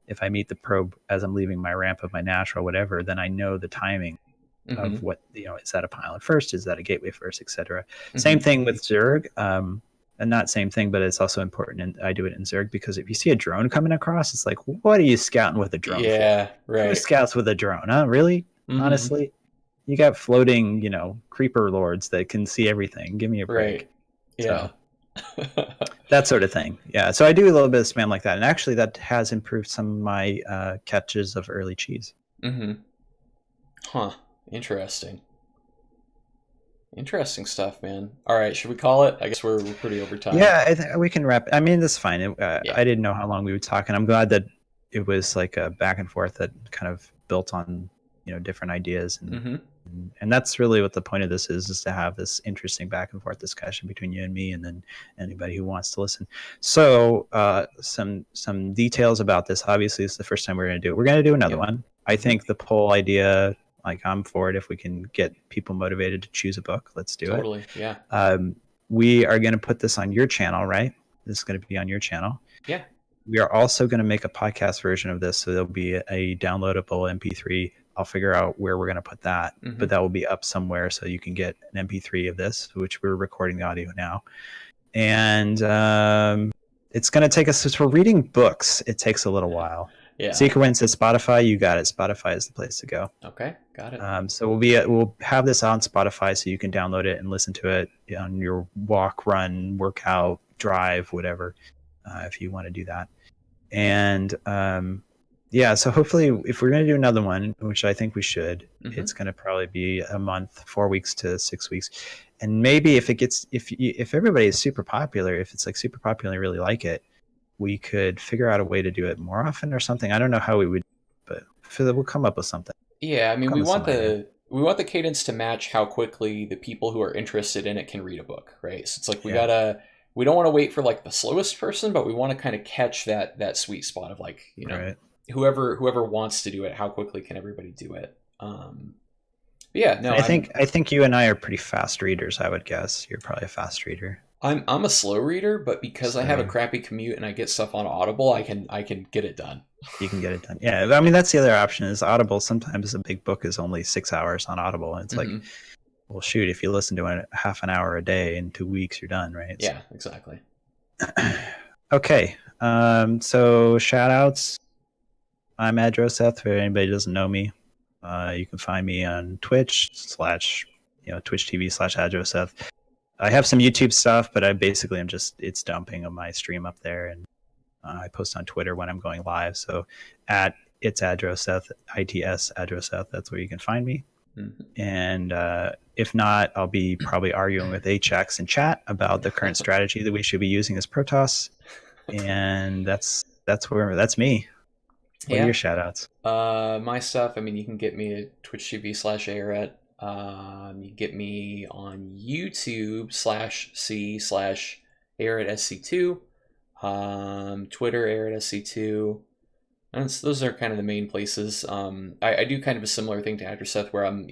if I meet the probe as I'm leaving my ramp of my natural, whatever, then I know the timing of what, is that a pylon first? Is that a gateway first, etc. Same thing with Zerg. And not same thing, but it's also important. And I do it in Zerg because if you see a drone coming across, it's like, what are you scouting with a drone Yeah, for? right. Who scouts with a drone? Huh? Really? Honestly? You got floating, creeper lords that can see everything. Give me a break. Right. Yeah. So, that sort of thing. Yeah. So I do a little bit of spam like that. And actually that has improved some of my catches of early cheese. Huh. Interesting. Interesting stuff, man. All right, should we call it? I guess we're pretty over time. Yeah, we can wrap. I mean, that's fine. Yeah. I didn't know how long we would talk, and I'm glad that it was like a back and forth that kind of built on different ideas, Mm-hmm. and that's really what the point of this is to have this interesting back and forth discussion between you and me, and then anybody who wants to listen. So, some details about this. Obviously, it's the first time we're going to do it. We're going to do another Yep. one. I think the poll idea, like I'm for it. If we can get people motivated to choose a book, let's do it. Totally. Yeah. We are going to put this on your channel, right? This is going to be on your channel. Yeah. We are also going to make a podcast version of this. So there'll be a downloadable MP3. I'll figure out where we're going to put that, Mm-hmm. but that will be up somewhere. So you can get an MP3 of this, which we're recording the audio now. And it's going to take us, since we're reading books, it takes a little while. Yeah. Sequence at Spotify, you got it. Spotify is the place to go. Okay. Got it. So we'll have this on Spotify, so you can download it and listen to it on your walk, run, workout, drive, whatever, if you want to do that. And yeah, so hopefully, if we're going to do another one, which I think we should, Mm-hmm. it's going to probably be a month, 4 weeks to 6 weeks, and maybe if everybody is super popular, if it's like super popular, and really like it, we could figure out a way to do it more often or something. I don't know how we would, but we'll come up with something. Yeah, I mean, Come we with some want idea. the cadence to match how quickly the people who are interested in it can read a book, right? So it's like Yeah. we don't want to wait for like the slowest person, but we want to kind of catch that sweet spot of like, Right. whoever wants to do it, how quickly can everybody do it? But yeah, no, I think you and I are pretty fast readers. I would guess you're probably a fast reader. I'm a slow reader, but because I have a So crappy commute and I get stuff on Audible, I can get it done. you can get it done. Yeah, I mean that's the other option is Audible. Sometimes a big book is only 6 hours on Audible, and it's like, Mhm. well, shoot, if you listen to it half an hour a day in 2 weeks, you're done, right? Yeah, exactly. Okay. So shout outs. I'm Adroseth. For anybody who doesn't know me, you can find me on Twitch Twitch TV/Adroseth. I have some YouTube stuff, but it's dumping of my stream up there, and I post on Twitter when I'm going live. So at it's Adroseth, ITS Adroseth. That's where you can find me. Mhm. And if not, I'll be probably arguing with HX in chat about the current strategy that we should be using as Protoss. And that's me. What are Yeah. your shout outs? My stuff, I mean, you can get me at Twitch TV/ARET. You get me on YouTube /C/ARETSC2. Twitter ARETSC2. And those are kind of the main places. I do kind of a similar thing to Actor Seth where I'm,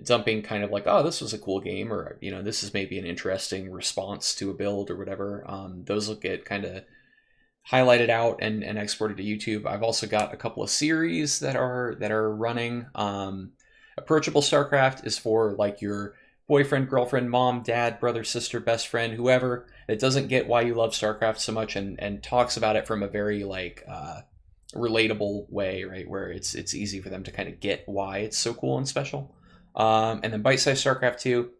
dumping kind of like, oh, this was a cool game, or, this is maybe an interesting response to a build or whatever. Those will get kind of highlighted out and exported to YouTube. I've also got a couple of series that are running. Approachable Starcraft is for like your boyfriend, girlfriend, mom, dad, brother, sister, best friend, whoever that doesn't get why you love Starcraft so much and talks about it from a very like relatable way, right? Where it's easy for them to kind of get why it's so cool and special. And then Bite Size Starcraft 2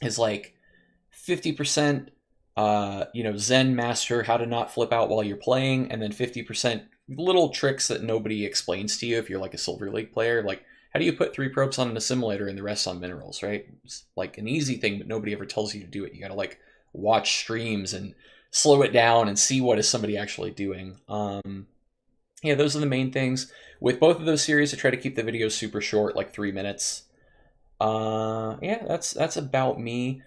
is like 50% Zen master how to not flip out while you're playing, and then 50% little tricks that nobody explains to you if you're like a Silver League player. Like, how do you put 3 probes on an assimilator and the rest on minerals, right? It's like an easy thing, but nobody ever tells you to do it. You gotta like watch streams and slow it down and see what is somebody actually doing. Yeah, those are the main things. With both of those series, I try to keep the videos super short, like 3 minutes. Yeah, that's about me.